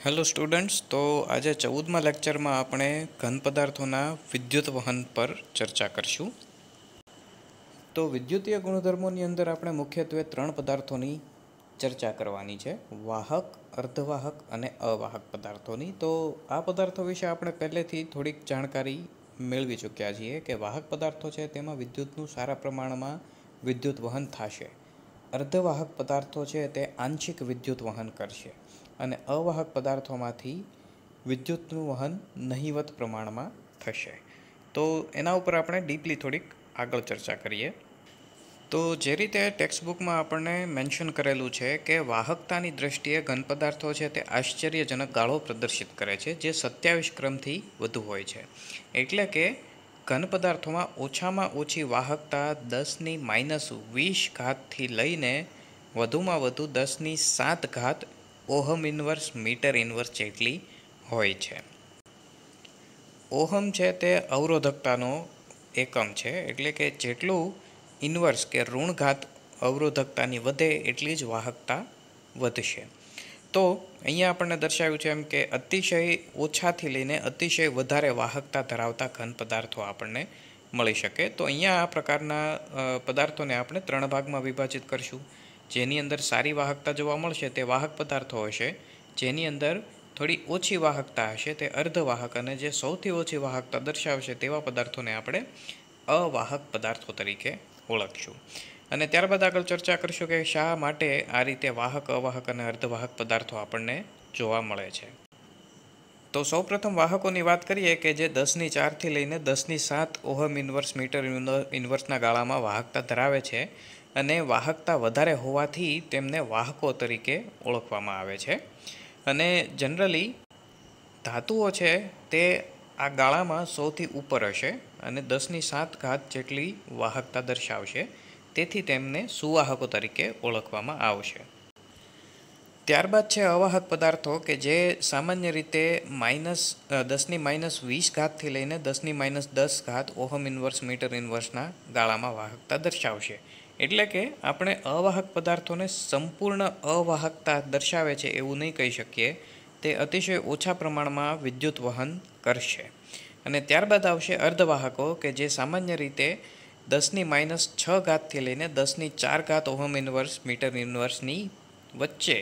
Hello students, તો આજે 14મા લેક્ચરમાં આપણે ઘન પદાર્થોના વિદ્યુત વહન પર ચર્ચા કરશું. તો વિદ્યુતીય ગુણધર્મોની અંદર આપણે મુખ્યત્વે 3 પદાર્થોની ચર્ચા કરવાની છે: વાહક, અર્ધવાહક અને અવાહક પદાર્થોની. તો આ પદાર્થો વિશે આપણે પહેલેથી થોડીક જાણકારી મેળવી ચૂક્યા છીએ કે વાહક પદાર્થો છે તેમાં વિદ્યુતનું સારા પ્રમાણમાં વિદ્યુત વહન થશે. અર્ધવાહક પદાર્થો છે તે આંશિક વિદ્યુત વહન કરશે અને અવાહક પદાર્થોમાંથી વિદ્યુતનું વહન નહિવત પ્રમાણમાં થશે. તો એના ઉપર આપણે ડીપલી થોડીક આગળ ચર્ચા કરીએ. તો જે રીતે ટેક્સ્ટબુકમાં આપણને મેન્શન કરેલું છે કે વાહકતાની દ્રષ્ટિએ ઘન પદાર્થો છે તે આશ્ચર્યજનક ગાળો પ્રદર્શિત કરે છે, જે 27 ક્રમથી વધુ હોય છે. એટલે કે ઘન પદાર્થોમાં ઓછામાં ઓછી વાહકતા 10⁻20 લઈને વધુમાં વધુ 10⁷ ઓહમ ઇન્વર્સ મીટર ઇન્વર્સ જેટલી હોય છે. ઓહમ છે તે અવરોધકતાનો એકમ છે, એટલે કે જેટલું ઇન્વર્સ કે ઋણ ઘાત અવરોધકતાની વધે એટલી જ વાહકતા વધશે. તો અહીંયા આપણને દર્શાવ્યું છે એમ કે અતિશય ઓછાથી લઈને અતિશય વધારે વાહકતા ધરાવતા ઘન પદાર્થો આપણને મળી શકે. તો અહીંયા આ પ્રકારના પદાર્થોને આપણે 3 ભાગમાં વિભાજિત કરશું. જેની અંદર સારી વાહકતા જોવા મળશે તે વાહક પદાર્થો હશે, જેની અંદર થોડી ઓછી વાહકતા હશે તે અર્ધવાહક, અને જે સૌથી ઓછી વાહકતા દર્શાવશે તેવા પદાર્થોને આપણે અવાહક પદાર્થો તરીકે ઓળખશું. અને ત્યારબાદ આગળ ચર્ચા કરીશું કે શા માટે આ રીતે વાહક, અવાહક અને અર્ધવાહક પદાર્થો આપણને જોવા મળે છે. તો સૌપ્રથમ વાહકોની વાત કરીએ કે જે 10⁴ લઈને 10⁷ ઓહમ ઇન્વર્સ મીટર ઇન્વર્સના ગાળામાં વાહકતા ધરાવે છે અને વાહકતા વધારે હોવાથી તેમને વાહકો તરીકે ઓળખવામાં આવે છે. અને જનરલી ધાતુઓ છે તે આ ગાળામાં સૌથી ઉપર હશે અને 10⁷ જેટલી વાહકતા દર્શાવશે, તેથી તેમને સુવાહકો તરીકે ઓળખવામાં આવશે. ત્યારબાદ છે અવાહક પદાર્થો કે જે સામાન્ય રીતે -10⁻20 લઈને 10⁻10 ઓહમ ઇન્વર્સ મીટર ઇન્વર્સના ગાળામાં વાહકતા દર્શાવશે. એટલે કે આપણે અવાહક પદાર્થોને સંપૂર્ણ અવાહકતા દર્શાવે છે એવું નહીં કહી શકીએ, તે અતિશય ઓછા પ્રમાણમાં વિદ્યુત વહન કરશે. અને ત્યારબાદ આવશે અર્ધવાહકો કે જે સામાન્ય રીતે 10⁻6 લઈને 10⁴ ઓહમ ઇન્વર્સ મીટર ઇન્વર્સની વચ્ચે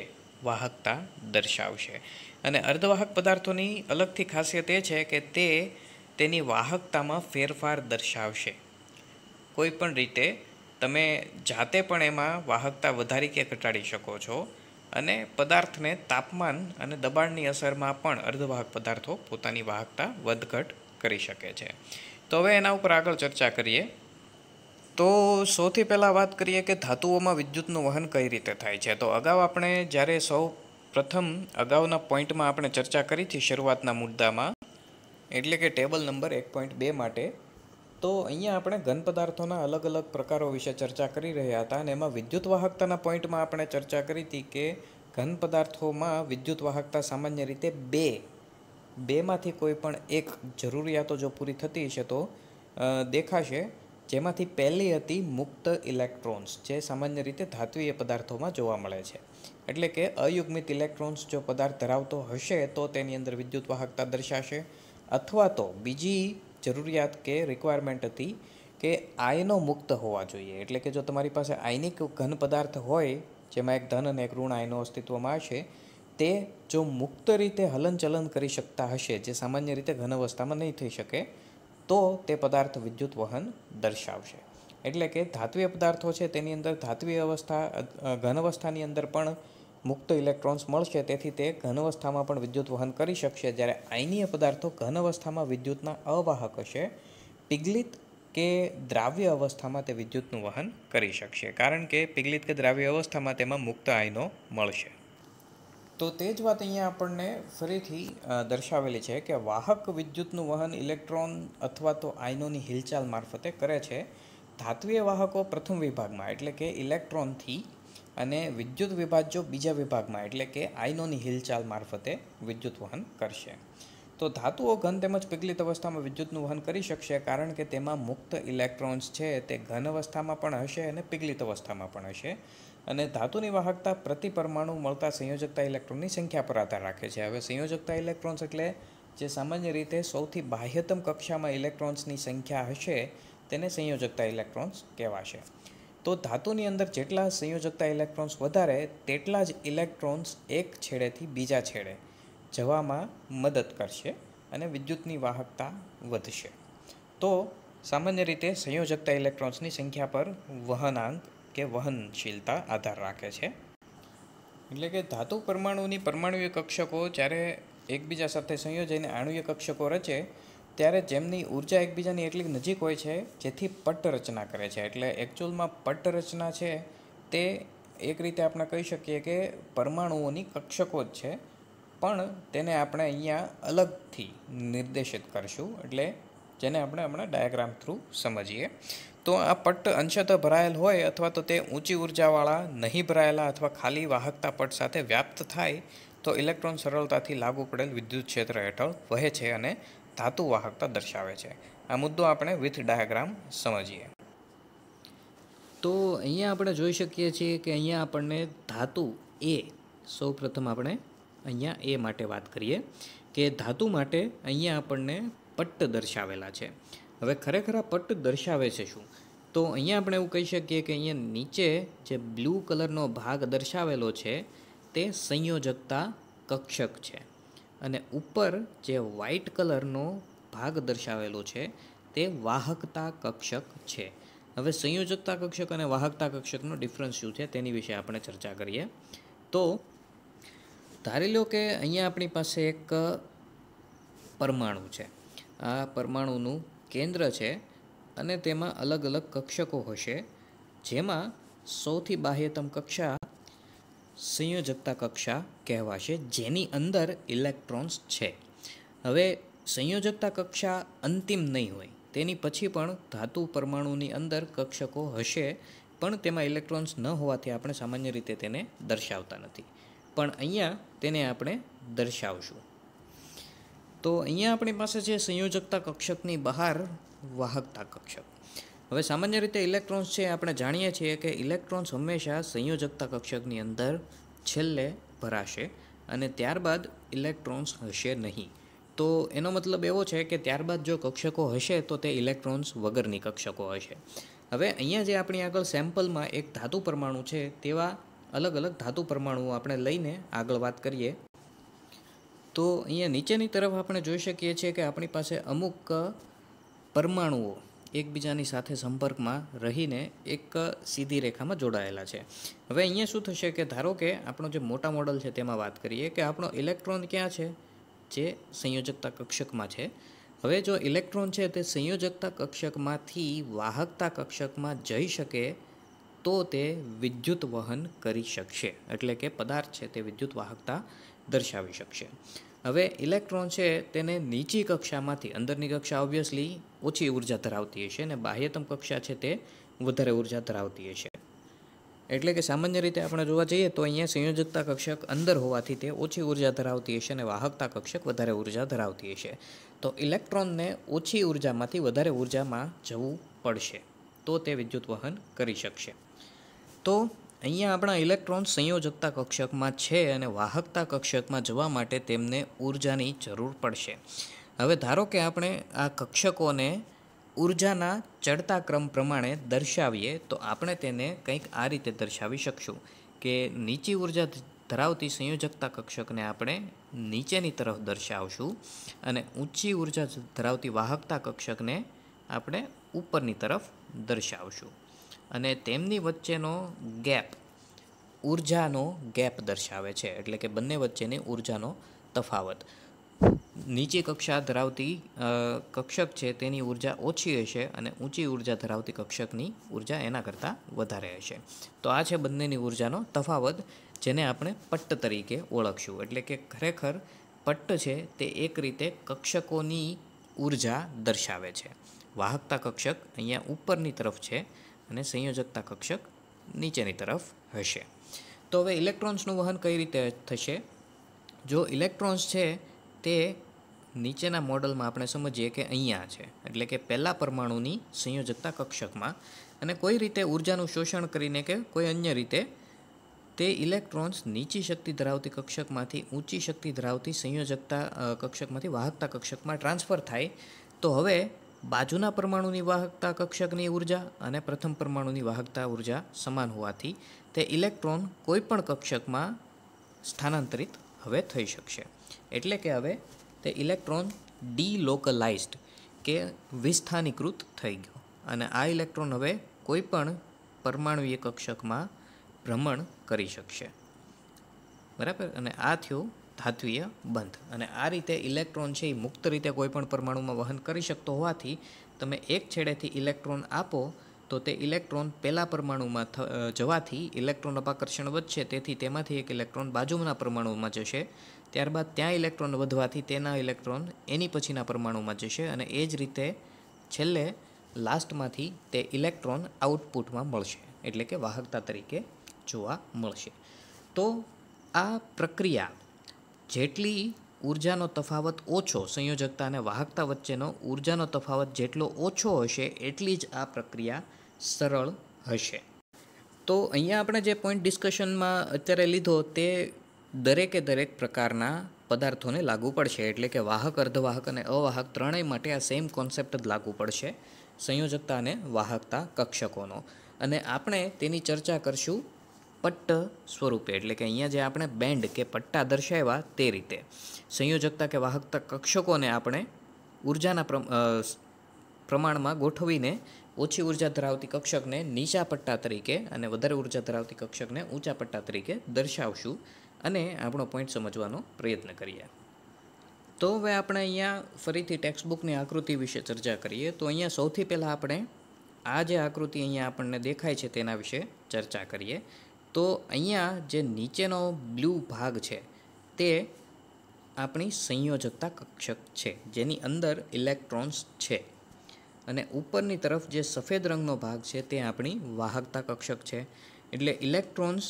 વાહકતા દર્શાવશે. અને અર્ધવાહક પદાર્થોની અલગથી ખાસિયત એ છે કે તે તેની વાહકતામાં ફેરફાર દર્શાવશે. કોઈ પણ રીતે તમે જાતે પણ એમાં વાહકતા વધારી કે ઘટાડી શકો છો, અને પદાર્થને તાપમાન અને દબાણની અસરમાં પણ અર્ધવાહક પદાર્થો પોતાની વાહકતા વધઘટ કરી શકે છે. તો હવે એના ઉપર આગળ ચર્ચા કરીએ. તો સૌથી પહેલાં વાત કરીએ કે ધાતુઓમાં વિદ્યુતનું વહન કઈ રીતે થાય છે. તો અગાઉ આપણે જ્યારે સૌ પ્રથમ અગાઉના પોઈન્ટમાં આપણે ચર્ચા કરી હતી શરૂઆતના મુદ્દામાં, એટલે કે ટેબલ નંબર 1.2 માટે, તો અહીંયા આપણે ઘન પદાર્થોના અલગ અલગ પ્રકારો વિશે ચર્ચા કરી રહ્યા હતા. અને એમાં વિદ્યુત વાહકતાના પોઈન્ટમાં આપણે ચર્ચા કરી હતી કે ઘન પદાર્થોમાં વિદ્યુત વાહકતા સામાન્ય રીતે બેમાંથી કોઈ પણ એક જરૂરિયાતો જો પૂરી થતી હશે તો દેખાશે. જેમાંથી પહેલી હતી મુક્ત ઇલેક્ટ્રોન્સ, જે સામાન્ય રીતે ધાત્વીય પદાર્થોમાં જોવા મળે છે. એટલે કે અયુગ્મિત ઇલેક્ટ્રોન્સ જો પદાર્થ ધરાવતો હશે તો તેની અંદર વિદ્યુત વાહકતા દર્શાશે. અથવા તો બીજી જરૂરિયાત કે રિક્વાયરમેન્ટ હતી કે આયનો મુક્ત હોવા જોઈએ. એટલે કે જો તમારી પાસે આયનિક ઘન પદાર્થ હોય જેમાં એક ધન અને એક ઋણ આયનો અસ્તિત્વમાં હશે, તે જો મુક્ત રીતે હલનચલન કરી શકતા હશે, જે સામાન્ય રીતે ઘન અવસ્થામાં નહીં થઈ શકે, તો તે પદાર્થ વિદ્યુત વહન દર્શાવશે. એટલે કે ધાત્વીય પદાર્થો છે તેની અંદર ધાત્વીય અવસ્થા, ઘન અવસ્થાની અંદર પણ મુક્ત ઇલેક્ટ્રોન્સ મળશે, તેથી તે ઘન અવસ્થામાં પણ વિદ્યુત વહન કરી શકશે. જ્યારે આયનીય પદાર્થો ઘન અવસ્થામાં વિદ્યુતના અવાહક હશે, પિગલિત કે દ્રાવ્ય અવસ્થામાં તે વિદ્યુતનું વહન કરી શકશે, કારણ કે પિગલિત કે દ્રાવ્ય અવસ્થામાં તેમાં મુક્ત આયનો મળશે. તો તે જ વાત અહીંયા આપણને ફરીથી દર્શાવેલી છે કે વાહક વિદ્યુતનું વહન ઇલેક્ટ્રોન અથવા તો આયનોની હિલચાલ મારફતે કરે છે. ધાત્વીય વાહકો પ્રથમ વિભાગમાં એટલે કે ઇલેક્ટ્રોનથી, અને વિદ્યુત વિભાજ્યો બીજા વિભાગમાં એટલે કે આયનોની હિલચાલ મારફતે વિદ્યુત વહન કરશે. તો ધાતુઓ ઘન તેમજ પિગલિત અવસ્થામાં વિદ્યુતનું વહન કરી શકશે, કારણ કે તેમાં મુક્ત ઇલેક્ટ્રોન્સ છે તે ઘન અવસ્થામાં પણ હશે અને પિગલિત અવસ્થામાં પણ હશે. અને ધાતુની વાહકતા પ્રતિ પરમાણુ મળતા સંયોજકતા ઇલેક્ટ્રોનની સંખ્યા પર આધાર રાખે છે. હવે સંયોજકતા ઇલેક્ટ્રોન્સ એટલે જે સામાન્ય રીતે સૌથી બાહ્યતમ કક્ષામાં ઇલેક્ટ્રોન્સની સંખ્યા હશે તેને સંયોજકતા ઇલેક્ટ્રોન્સ કહેવાશે. તો ધાતુની અંદર જેટલા સંયોજકતા ઇલેક્ટ્રોન્સ વધારે તેટલા જ ઇલેક્ટ્રોન્સ એક છેડેથી બીજા છેડે જવામાં મદદ કરશે અને વિદ્યુતની વાહકતા વધશે. તો સામાન્ય રીતે સંયોજકતા ઇલેક્ટ્રોન્સની સંખ્યા પર વહનાંક કે વહનશીલતા આધાર રાખે છે. એટલે કે ધાતુ પરમાણુની પરમાણુય કક્ષકો જ્યારે એકબીજા સાથે સંયોજાઈને આણ્વીય કક્ષકો રચે ત્યારે જેમની ઉર્જા એકબીજાની એટલી નજીક હોય છે જેથી પટ્ટ રચના કરે છે. એટલે એકચ્યુઅલમાં પટ્ટ રચના છે તે એક રીતે આપણે કહી શકીએ કે પરમાણુઓની કક્ષકો જ છે, પણ તેને આપણે અહીંયા અલગથી નિર્દેશિત કરશું, એટલે જેને આપણે હમણાં ડાયાગ્રામ થ્રુ સમજીએ. તો આ પટ્ટ અંશતઃ ભરાયેલ હોય અથવા તો તે ઊંચી ઉર્જાવાળા નહીં ભરાયેલા અથવા ખાલી વાહકતા પટ્ટ સાથે વ્યાપ્ત થાય તો ઇલેક્ટ્રોન સરળતાથી લાગુ પડેલ વિદ્યુત ક્ષેત્ર હેઠળ વહે છે અને ધાતુ વાહકતા દર્શાવે છે. આ મુદ્દો આપણે વિથ ડાયાગ્રામ સમજીએ. તો અહીંયા આપણે જોઈ શકીએ છીએ કે અહીંયા આપણને ધાતુ એ સૌ પ્રથમ આપણે અહીંયા એ માટે વાત કરીએ કે ધાતુ માટે અહીંયા આપણને પટ્ટ દર્શાવેલા છે. હવે ખરેખર આ પટ્ટ દર્શાવે છે શું? તો અહીંયા આપણે એવું કહી શકીએ કે અહીંયા નીચે જે બ્લુ કલરનો ભાગ દર્શાવેલો છે તે સંયોજકતા કક્ષક છે અને ઉપર જે વ્હાઇટ કલરનો ભાગ દર્શાવેલો છે તે વાહકતા કક્ષક છે. હવે સંયોજકતા કક્ષક અને વાહકતા કક્ષકનો ડિફરન્સ શું છે તેની વિશે આપણે ચર્ચા કરીએ. તો ધારી લો કે અહીંયા આપણી પાસે એક પરમાણુ છે. આ પરમાણુનું કેન્દ્ર છે અને તેમાં અલગ અલગ કક્ષકો હશે, જેમાં સૌથી બાહ્યતમ કક્ષા સંયોજકતા કક્ષા કહેવાશે, જેની અંદર ઇલેક્ટ્રોન્સ છે. હવે સંયોજકતા કક્ષા અંતિમ નહીં હોય, તેની પછી પણ ધાતુ પરમાણુની અંદર કક્ષકો હશે, પણ તેમાં ઇલેક્ટ્રોન્સ ન હોવાથી આપણે સામાન્ય રીતે તેને દર્શાવતા નથી, પણ અહીંયા તેને આપણે દર્શાવશું. તો અહીંયા આપણી પાસે છે સંયોજકતા કક્ષકની બહાર વાહકતા કક્ષક. હવે સામાન્ય રીતે ઇલેક્ટ્રોન્સ છે આપણે જાણીએ છીએ કે ઇલેક્ટ્રોન્સ હંમેશા સંયોજકતા કક્ષકની અંદર છેલ્લે ભરાશે અને ત્યારબાદ ઇલેક્ટ્રોન્સ હશે નહીં. તો એનો મતલબ એવો છે કે ત્યારબાદ જો કક્ષકો હશે તો તે ઇલેક્ટ્રોન્સ વગરની કક્ષકો હશે. હવે અહીંયા જે આપણી આગળ સેમ્પલમાં એક ધાતુ પરમાણુ છે તેવા અલગ અલગ ધાતુ પરમાણુઓ આપણે લઈને આગળ વાત કરીએ. તો અહીંયા નીચેની તરફ આપણે જોઈ શકીએ છીએ કે આપણી પાસે અમુક પરમાણુઓ એકબીજાની સાથે સંપર્કમાં રહીને એક સીધી રેખામાં જોડાયેલા છે. હવે અહીંયા શું થશે કે ધારો કે આપણો જે મોટા મોડલ છે તેમાં વાત કરીએ કે આપણો ઇલેક્ટ્રોન ક્યાં છે, જે સંયોજકતા કક્ષકમાં છે. હવે જો ઇલેક્ટ્રોન છે તે સંયોજકતા કક્ષકમાંથી વાહકતા કક્ષકમાં જઈ શકે તો તે વિદ્યુત વહન કરી શકશે, એટલે કે પદાર્થ છે તે વિદ્યુત વાહકતા દર્શાવી શકશે. હવે ઇલેક્ટ્રોન છે તેને નીચી કક્ષામાંથી, અંદરની કક્ષા ઓબ્વિયસલી ઓછી ઉર્જા ધરાવતી હશે અને બાહ્યતમ કક્ષા છે તે વધારે ઉર્જા ધરાવતી હશે. એટલે કે સામાન્ય રીતે આપણે જોવા જઈએ તો અહીંયા સંયોજકતા કક્ષક અંદર હોવાથી તે ઓછી ઉર્જા ધરાવતી હશે અને વાહકતા કક્ષક વધારે ઉર્જા ધરાવતી હશે. તો ઇલેક્ટ્રોનને ઓછી ઉર્જામાંથી વધારે ઉર્જામાં જવું પડશે તો તે વિદ્યુત વહન કરી શકશે. તો અહીંયા આપણા ઇલેક્ટ્રોન સંયોજકતા કક્ષકમાં છે અને વાહકતા કક્ષકમાં જવા માટે તેમને ઉર્જાની જરૂર પડશે. હવે ધારો કે આપણે આ કક્ષકોને ઉર્જાના ચડતા ક્રમ પ્રમાણે દર્શાવીએ તો આપણે તેને કંઈક આ રીતે દર્શાવી શકશું કે નીચી ઉર્જા ધરાવતી સંયોજકતા કક્ષકને આપણે નીચેની તરફ દર્શાવશું અને ઊંચી ઉર્જા ધરાવતી વાહકતા કક્ષકને આપણે ઉપરની તરફ દર્શાવશું અને તેમની વચ્ચેનો ગેપ ઉર્જાનો ગેપ દર્શાવે છે, એટલે કે બંને વચ્ચેની ઉર્જાનો તફાવત. નીચી કક્ષા ધરાવતી કક્ષક છે તેની ઉર્જા ઓછી હશે અને ઊંચી ઉર્જા ધરાવતી કક્ષકની ઉર્જા એના કરતાં વધારે હશે. તો આ છે બંનેની ઉર્જાનો તફાવત, જેને આપણે પટ્ટ તરીકે ઓળખશું. એટલે કે ખરેખર પટ્ટ છે તે એક રીતે કક્ષકોની ઉર્જા દર્શાવે છે. વાહકતા કક્ષક અહીંયા ઉપરની તરફ છે અને સંયોજકતા કક્ષક નીચેની તરફ હશે. તો હવે ઇલેક્ટ્રોન્સનું વહન કઈ રીતે થશે? જો ઇલેક્ટ્રોન્સ છે તે નીચેના મોડલમાં આપણે સમજીએ કે અહીંયા છે, એટલે કે પહેલા પરમાણુની સંયોજકતા કક્ષકમાં, અને કોઈ રીતે ઉર્જાનું શોષણ કરીને કે કોઈ અન્ય રીતે તે ઇલેક્ટ્રોન્સ નીચી શક્તિ ધરાવતી કક્ષકમાંથી ઊંચી શક્તિ ધરાવતી સંયોજકતા કક્ષકમાંથી વાહકતા કક્ષકમાં ટ્રાન્સફર થાય તો હવે બાજુના પરમાણુની વાહકતા કક્ષકની ઉર્જા અને પ્રથમ પરમાણુની વાહકતા ઉર્જા સમાન હોવાથી તે ઇલેક્ટ્રોન કોઈપણ કક્ષકમાં સ્થાનાંતરિત હવે થઈ શકશે. એટલે કે હવે તે ઇલેક્ટ્રોન ડીલોકલાઇઝ્ડ કે વિસ્થાનીકૃત થઈ ગયો અને આ ઇલેક્ટ્રોન હવે કોઈપણ પરમાણુય કક્ષકમાં ભ્રમણ કરી શકશે. બરાબર. અને આ થયું ધાત્વીય બંધ. અને આ રીતે ઇલેક્ટ્રોન છે એ મુક્ત રીતે કોઈપણ પરમાણુમાં વહન કરી શકતો હોવાથી તમે એક છેડેથી ઇલેક્ટ્રોન આપો તો તે ઇલેક્ટ્રોન પહેલા પરમાણુમાં જવાથી ઇલેક્ટ્રોન અપાકર્ષણ વધશે, તેથી તેમાંથી એક ઇલેક્ટ્રોન બાજુના પરમાણુમાં જશે. ત્યારબાદ ત્યાં ઇલેક્ટ્રોન વધવાથી તેના ઇલેક્ટ્રોન એની પછીના પરમાણુમાં જશે અને એ જ રીતે છેલ્લે લાસ્ટમાંથી તે ઇલેક્ટ્રોન આઉટપુટમાં મળશે, એટલે કે વાહકતા તરીકે જોવા મળશે. તો આ પ્રક્રિયા જેટલી ઉર્જાનો તફાવત ઓછો, સંયોજકતા અને વાહકતા વચ્ચેનો ઉર્જાનો તફાવત જેટલો ઓછો હશે એટલી જ આ પ્રક્રિયા સરળ હશે. તો અહીંયા આપણે જે પોઈન્ટ ડિસ્કશનમાં અત્યારે લીધો તે દરેકે દરેક પ્રકારના પદાર્થોને લાગુ પડશે. એટલે કે વાહક, અર્ધવાહક અને અવાહક ત્રણેય માટે આ સેમ કોન્સેપ્ટ જ લાગુ પડશે, સંયોજકતા અને વાહકતા કક્ષકોનો. અને આપણે તેની ચર્ચા કરશું પટ્ટ સ્વરૂપે. એટલે કે અહીંયા જે આપણે બેન્ડ કે પટ્ટા દર્શાવ્યા તે રીતે સંયોજકતા કે વાહકતા કક્ષકોને આપણે ઉર્જાના પ્રમાણમાં ગોઠવીને ઓછી ઉર્જા ધરાવતી કક્ષકને નીચા પટ્ટા તરીકે અને વધારે ઉર્જા ધરાવતી કક્ષકને ઊંચા પટ્ટા તરીકે દર્શાવશું અને આપણો પોઈન્ટ સમજવાનો પ્રયત્ન કરીએ. તો હવે આપણે અહીંયા ફરીથી ટેક્સ્ટબુકની આકૃતિ વિશે ચર્ચા કરીએ. તો અહીંયા સૌથી પહેલાં આપણે આ જે આકૃતિ અહીંયા આપણને દેખાય છે તેના વિશે ચર્ચા કરીએ. તો અહીંયા જે નીચેનો બ્લુ ભાગ છે તે આપણી સંયોજકતા કક્ષક છે, જેની અંદર ઇલેક્ટ્રોન્સ છે. અને ઉપરની તરફ જે સફેદ રંગનો ભાગ છે તે આપણી વાહકતા કક્ષક છે. એટલે ઇલેક્ટ્રોન્સ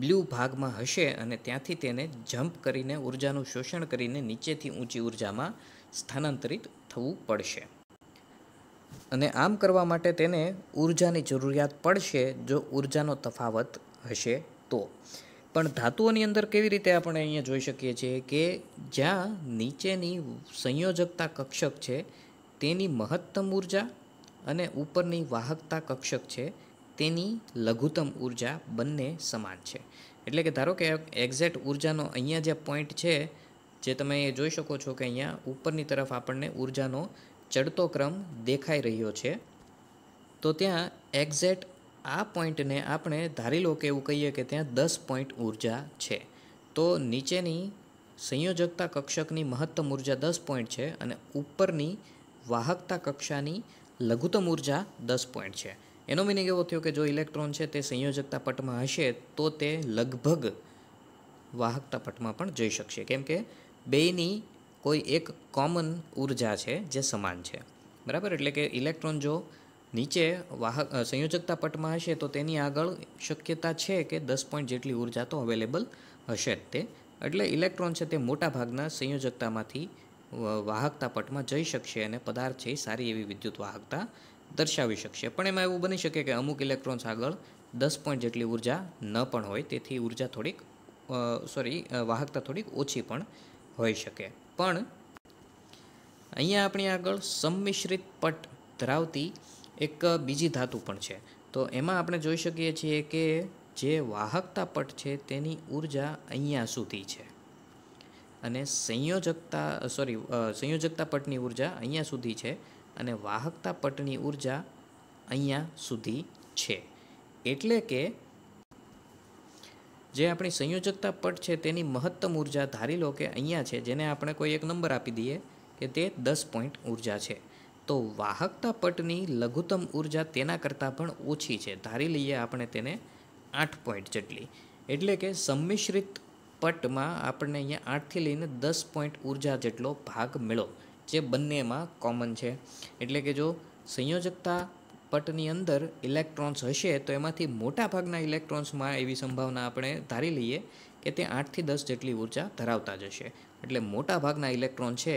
બ્લુ ભાગમાં હશે અને ત્યાંથી તેને જમ્પ કરીને ઉર્જાનું શોષણ કરીને નીચેથી ઊંચી ઉર્જામાં સ્થાનાંતરિત થવું પડશે. અને આમ કરવા માટે તેને ઉર્જાની જરૂરિયાત પડશે જો ઉર્જાનો તફાવત હશે તો. પણ ધાતુઓની અંદર કેવી રીતે આપણે અહીંયા જોઈ શકીએ છીએ કે જ્યાં નીચેની સંયોજકતા કક્ષક છે તેની મહત્તમ ઉર્જા અને ઉપરની વાહકતા કક્ષક છે તેની લઘુત્તમ ઉર્જા બંને સમાન છે. એટલે કે ધારો કે એક્ઝેક્ટ ઉર્જાનો અહીંયા જે પોઈન્ટ છે જે તમે જોઈ શકો છો કે અહીંયા ઉપરની તરફ આપણને ઉર્જાનો ચડતો ક્રમ દેખાઈ રહ્યો છે. તો ત્યાં એક્ઝેક્ટ આ પોઈન્ટને આપણે ધારી લો કે એવું કહીએ કે ત્યાં 10 પોઈન્ટ ઉર્જા છે. તો નીચેની સંયોજકતા કક્ષકની મહત્તમ ઉર્જા 10 પોઈન્ટ છે અને ઉપરની વાહકતા કક્ષાની લઘુત્તમ ઉર્જા 10 પોઈન્ટ છે. એનો મિનિંગ એવો થયો કે જો ઇલેક્ટ્રોન છે તે સંયોજકતા પટમાં હશે તો તે લગભગ વાહકતા પટમાં પણ જઈ શકશે, કેમ કે બેયની કોઈ એક કોમન ઉર્જા છે જે સમાન છે. બરાબર. એટલે કે ઇલેક્ટ્રોન જો નીચે સંયોજકતા પટમાં હશે તો તેની આગળ શક્યતા છે કે 10 પોઈન્ટ જેટલી ઉર્જા તો અવેલેબલ હશે જ તે. એટલે ઇલેક્ટ્રોન છે તે મોટા ભાગના સંયોજકતામાંથી વાહકતા પટમાં જઈ શકશે અને પદાર્થ છે સારી એવી વિદ્યુત વાહકતા દર્શાવી શકશે. પણ એમાં એવું બની શકે કે અમુક ઇલેક્ટ્રોન્સ આગળ 10 પોઈન્ટ જેટલી ઉર્જા ન પણ હોય, તેથી ઉર્જા થોડીક વાહકતા થોડીક ઓછી પણ હોઈ શકે. પણ અહીંયા આપણી આગળ સંમિશ્રિત પટ ધરાવતી એક બીજી ધાતુ પણ છે. તો એમાં આપણે જોઈ શકીએ છીએ કે જે વાહકતા પટ છે તેની ઉર્જા અહીંયા સુધી છે અને સંયોજકતા પટની ઉર્જા અહીંયા સુધી છે અને વાહકતા પટની ઉર્જા અહીંયા સુધી છે. એટલે કે જે આપણી સંયોજકતા પટ છે તેની મહત્તમ ઉર્જા ધારી લો કે અહીંયા છે, જેને આપણે કોઈ એક નંબર આપી દઈએ કે તે 10 પોઈન્ટ ઉર્જા છે. તો વાહકતા પટની લઘુત્તમ ઉર્જા તેના કરતાં પણ ઓછી છે, ધારી લઈએ આપણે તેને 8 પોઈન્ટ જેટલી. એટલે કે સંમિશ્રિત પટમાં આપણને અહીંયા 8 થી લઈને 10 પોઈન્ટ ઉર્જા જેટલો ભાગ મળ્યો, જે બંનેમાં કોમન છે. એટલે કે જો સંયોજકતા પટની અંદર ઇલેક્ટ્રોન્સ હશે તો એમાંથી મોટા ભાગના ઇલેક્ટ્રોન્સમાં એવી સંભાવના આપણે ધારી લઈએ કે તે 8 થી 10 જેટલી ઉર્જા ધરાવતા જ હશે. એટલે મોટા ભાગના ઇલેક્ટ્રોન છે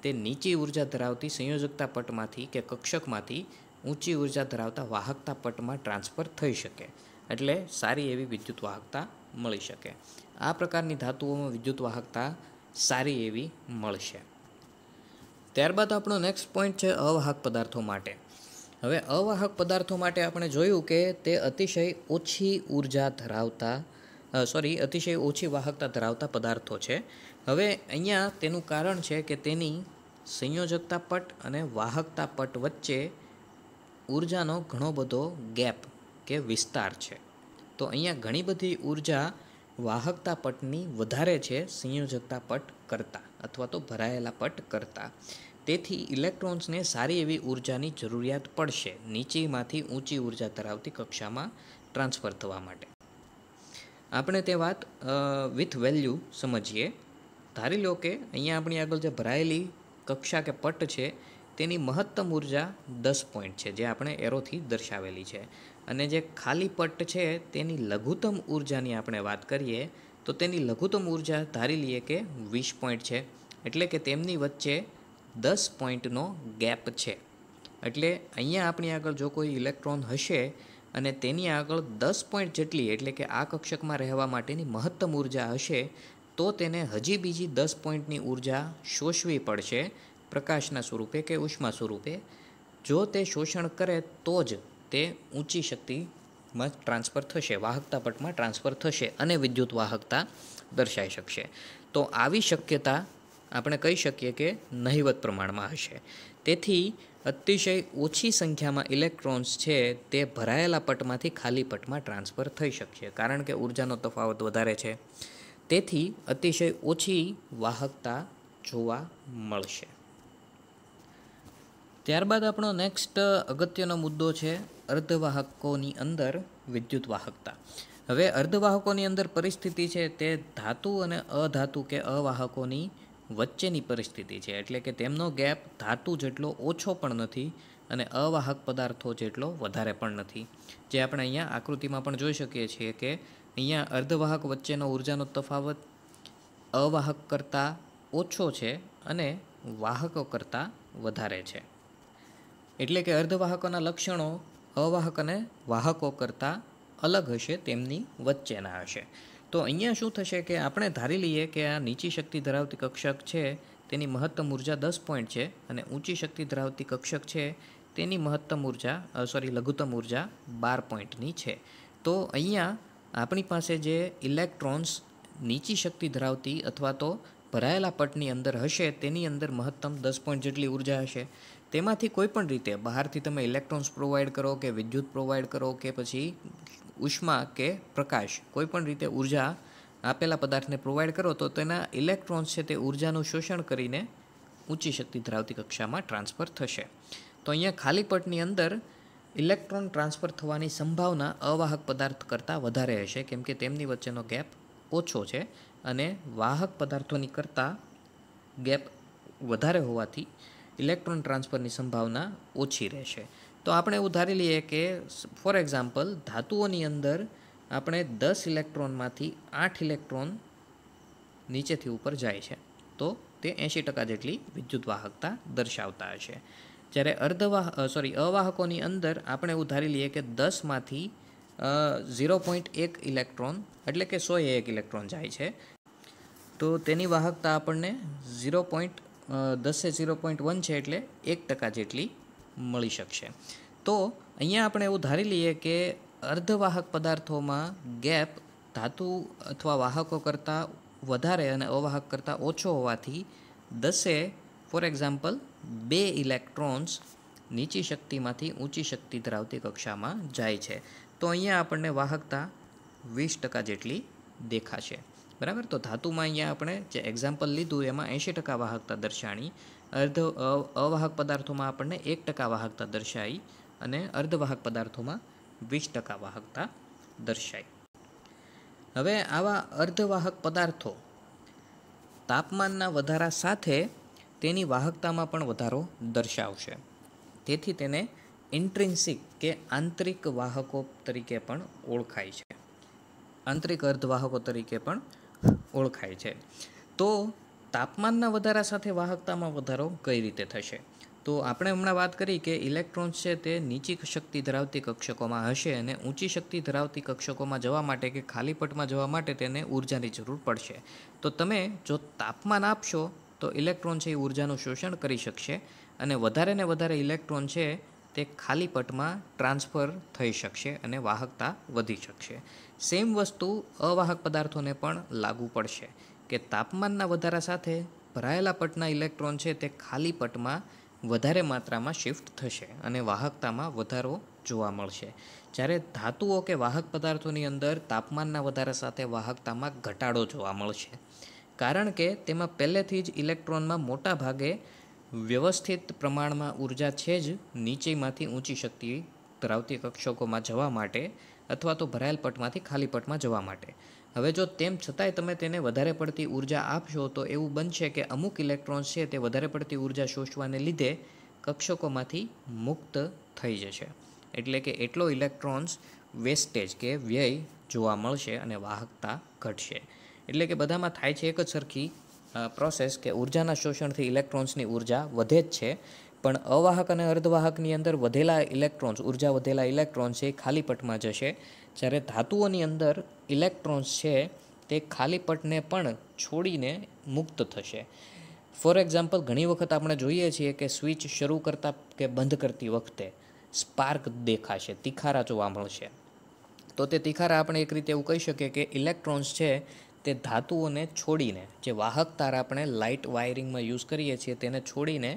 તે નીચી ઉર્જા ધરાવતી સંયોજકતા પટમાંથી કે કક્ષકમાંથી ઊંચી ઉર્જા ધરાવતા વાહકતા પટમાં ટ્રાન્સફર થઈ શકે, એટલે સારી એવી વિદ્યુત વાહકતા મળી શકે. આ પ્રકારની ધાતુઓમાં વિદ્યુત વાહકતા સારી એવી મળશે. ત્યારબાદ આપણો નેક્સ્ટ પોઈન્ટ છે અવાહક પદાર્થો માટે. હવે અવાહક પદાર્થો માટે આપણે જોયું કે તે અતિશય ઓછી ઉર્જા ધરાવતા અતિશય ઓછી વાહકતા ધરાવતા પદાર્થો છે. હવે અહીંયા તેનું કારણ છે કે તેની સંયોજકતા પટ અને વાહકતા પટ વચ્ચે ઉર્જાનો ઘણો બધો ગેપ કે વિસ્તાર છે. તો અહીંયા ઘણી બધી ઉર્જા વાહકતા પટની વધારે છે સંયોજકતા પટ કરતાં અથવા તો ભરાયેલા પટ કરતાં. તેથી ઇલેક્ટ્રોન્સને સારી એવી ઉર્જાની જરૂરિયાત પડશે નીચેમાંથી ઊંચી ઉર્જા ધરાવતી કક્ષામાં ટ્રાન્સફર થવા માટે. આપણે તે વાત વિથ વેલ્યુ સમજીએ. ધારી લો કે અહીંયા આપણી આગળ જે ભરાયેલી કક્ષા કે પટ છે તેની મહત્તમ ઉર્જા 10 પોઈન્ટ છે, જે આપણે એરોથી દર્શાવેલી છે. અને જે ખાલી પટ છે તેની લઘુત્તમ ઉર્જાની આપણે વાત કરીએ તો તેની લઘુત્તમ ઉર્જા ધારી લઈએ કે 20 પોઈન્ટ છે. એટલે કે તેમની વચ્ચે 10 પોઈન્ટનો ગેપ છે. એટલે અહીંયા આપણી આગળ જો કોઈ ઇલેક્ટ્રોન હશે અને તેની આગળ 10 પોઈન્ટ જેટલી એટલે કે આ કક્ષકમાં રહેવા માટેની મહત્તમ ઉર્જા હશે, તો તેને હજી બીજી 10 પોઈન્ટની ઉર્જા શોષવી પડશે પ્રકાશના સ્વરૂપે કે ઉષ્મા સ્વરૂપે. જો તે શોષણ કરે તો જ તે ઊંચી શક્તિમાં ટ્રાન્સફર થશે, વાહકતા પટમાં ટ્રાન્સફર થશે અને વિદ્યુત વાહકતા દર્શાવી શકશે. તો આવી શક્યતા આપણે કહી શકીએ કે નહિવત પ્રમાણમાં હશે. તેથી અતિશય ઓછી સંખ્યામાં ઇલેક્ટ્રોન્સ છે તે ભરાયેલા પટમાંથી ખાલી પટમાં ટ્રાન્સફર થઈ શકશે, કારણ કે ઉર્જાનો તફાવત વધારે છે. તેથી અતિશય ઓછી વાહકતા જોવા મળશે. ત્યારબાદ આપણો નેક્સ્ટ અગત્યનો મુદ્દો છે અર્ધવાહકોની અંદર વિદ્યુત વાહકતા. હવે અર્ધવાહકોની અંદર પરિસ્થિતિ છે તે ધાતુ અને અધાતુ કે અવાહકોની વચ્ચેની પરિસ્થિતિ છે. એટલે કે તેમનો ગેપ ધાતુ જેટલો ઓછો પણ નથી અને અવાહક પદાર્થો જેટલો વધારે પણ નથી. જે આપણે અહીંયા આકૃતિમાં પણ જોઈ શકીએ છીએ કે અહીંયા અર્ધવાહક વચ્ચેનો ઉર્જાનો તફાવત અવાહક કરતાં ઓછો છે અને વાહકો કરતાં વધારે છે. એટલે કે અર્ધવાહકોના લક્ષણો અવાહક અને વાહકો કરતાં અલગ હશે, તેમની વચ્ચેના હશે. તો અહીંયા શું થશે કે આપણે ધારી લઈએ કે આ નીચી શક્તિ ધરાવતી કક્ષક છે તેની મહત્તમ ઉર્જા 10 પોઈન્ટ છે અને ઊંચી શક્તિ ધરાવતી કક્ષક છે તેની લઘુત્તમ ઉર્જા 12 પોઈન્ટની છે. તો અહીંયા આપણી પાસે જે ઇલેક્ટ્રોન્સ નીચી શક્તિ ધરાવતી અથવા તો ભરાયેલા પટની અંદર હશે તેની અંદર મહત્તમ 10 પોઈન્ટ જેટલી ઉર્જા હશે. તેમાંથી કોઈ પણ રીતે બહારથી તમે ઇલેક્ટ્રોન્સ પ્રોવાઈડ કરો કે વિદ્યુત પ્રોવાઈડ કરો કે પછી ઉષ્મા કે પ્રકાશ કોઈ પણ રીતે ઉર્જા આપેલા પદાર્થને પ્રોવાઈડ કરો તો તેના ઇલેક્ટ્રોન્સ છે તે ઉર્જાનું શોષણ કરીને ઊંચી શક્તિ ધરાવતી કક્ષામાં ટ્રાન્સફર થશે. તો અહીંયા ખાલી પટની અંદર ઇલેક્ટ્રોન ટ્રાન્સફર થવાની સંભાવના અવાહક પદાર્થ કરતાં વધારે હશે, કેમ કે તેમની વચ્ચેનો ગેપ ઓછો છે અને વાહક પદાર્થોની કરતાં ગેપ વધારે હોવાથી ઇલેક્ટ્રોન ટ્રાન્સફરની સંભાવના ઓછી રહેશે. તો આપણે એવું ધારી લઈએ કે ફોર એક્ઝામ્પલ ધાતુઓની અંદર આપણે 10 ઇલેક્ટ્રોનમાંથી 8 ઇલેક્ટ્રોન નીચેથી ઉપર જાય છે, તો તે 80% જેટલી વિદ્યુત વાહકતા દર્શાવતા હશે. જ્યારે અવાહકોની અંદર આપણે એવું ધારી લઈએ કે 10માંથી 0.1 ઇલેક્ટ્રોન એટલે કે 101 ઇલેક્ટ્રોન જાય છે, તો તેની વાહકતા આપણને 0.1 છે એટલે 1% જેટલી મળી શકશે. તો અહીંયા આપણે એવું ધારી લઈએ કે અર્ધવાહક પદાર્થોમાં ગેપ ધાતુ અથવા વાહકો કરતાં વધારે અને અવાહક કરતાં ઓછો હોવાથી 10 ફોર એક્ઝામ્પલ 2 ઇલેક્ટ્રોન્સ નીચી શક્તિમાંથી ઊંચી શક્તિ ધરાવતી કક્ષામાં જાય છે. તો અહીંયા આપણને વાહકતા 20% જેટલી દેખાશે. બરાબર. તો ધાતુમાં અહીંયા આપણે જે એક્ઝામ્પલ લીધું એમાં 80% વાહકતા દર્શાવી, અવાહક પદાર્થોમાં આપણને 1% વાહકતા દર્શાવી અને અર્ધવાહક પદાર્થોમાં 20% વાહકતા દર્શાવી. હવે આવા અર્ધવાહક પદાર્થો તાપમાનના વધારા સાથે તેની વાહકતામાં પણ વધારો દર્શાવશે. તેથી તેને ઇન્ટ્રિન્સિક કે આંતરિક વાહકો તરીકે પણ ઓળખાય છે, આંતરિક અર્ધવાહકો તરીકે પણ ઓળખાય છે. તો તાપમાનના વધારા સાથે વાહકતામાં વધારો કઈ રીતે થશે? તો તો આપણે હમણાં વાત કરી કે ઇલેક્ટ્રોન્સ છે તે નીચી શક્તિ ધરાવતી કક્ષકોમાં હશે અને ઊંચી શક્તિ ધરાવતી કક્ષકોમાં જવા માટે કે ખાલી પટમાં જવા માટે તેને ઉર્જાની જરૂર પડશે. તો તમે જો તાપમાન આપશો તો ઇલેક્ટ્રોન છે એ ઉર્જાનું શોષણ કરી શકશે અને વધારે ને વધારે ઇલેક્ટ્રોન છે તે ખાલી પટમાં ટ્રાન્સફર થઈ શકશે અને વાહકતા વધી શકશે. સેમ વસ્તુ અવાહક પદાર્થોને પણ લાગુ પડશે કે તાપમાનના વધારા સાથે ભરાયેલા પટના ઇલેક્ટ્રોન છે તે ખાલી પટમાં વધારે માત્રામાં શિફ્ટ થશે અને વાહકતામાં વધારો જોવા મળશે. જ્યારે ધાતુઓ કે વાહક પદાર્થોની અંદર તાપમાનના વધારા સાથે વાહકતામાં ઘટાડો જોવા મળશે, કારણ કે તેમાં પહેલેથી જ ઇલેક્ટ્રોનમાં મોટા ભાગે વ્યવસ્થિત પ્રમાણમાં ઉર્જા છે જ નીચેમાંથી ઊંચી શક્તિ ધરાવતી કક્ષકોમાં જવા માટે અથવા તો ભરાયેલ પટમાંથી ખાલી પટમાં જવા માટે. હવે જો તેમ છતાંય તમે તેને વધારે પડતી ઉર્જા આપશો તો એવું બનશે કે અમુક ઇલેક્ટ્રોન્સ છે તે વધારે પડતી ઉર્જા શોષવાને લીધે કક્ષકોમાંથી મુક્ત થઈ જશે. એટલે કે એટલો ઇલેક્ટ્રોન્સ વેસ્ટેજ કે વ્યય જોવા મળશે અને વાહકતા ઘટશે. એટલે કે બધામાં થાય છે એક જ સરખી પ્રોસેસ કે ઉર્જાના શોષણથી ઇલેક્ટ્રોન્સની ઉર્જા વધે જ છે, પણ અવાહક અને અર્ધવાહકની અંદર વધેલા ઇલેક્ટ્રોન્સ ઉર્જા વધેલા ઇલેક્ટ્રોન્સ એ ખાલી પટમાં જશે, જ્યારે ધાતુઓની અંદર ઇલેક્ટ્રોન્સ છે તે ખાલી પટને પણ છોડીને મુક્ત થશે. ફોર એક્ઝામ્પલ, ઘણી વખત આપણે જોઈએ છીએ કે સ્વિચ શરૂ કરતાં કે બંધ કરતી વખતે સ્પાર્ક દેખાશે, તિખારા જોવા મળશે. તો તે તિખારા આપણે એક રીતે એવું કહી શકીએ કે ઇલેક્ટ્રોન્સ છે તે ધાતુઓને છોડીને, જે વાહક તાર આપણે લાઇટ વાયરિંગમાં યુઝ કરીએ છીએ તેને છોડીને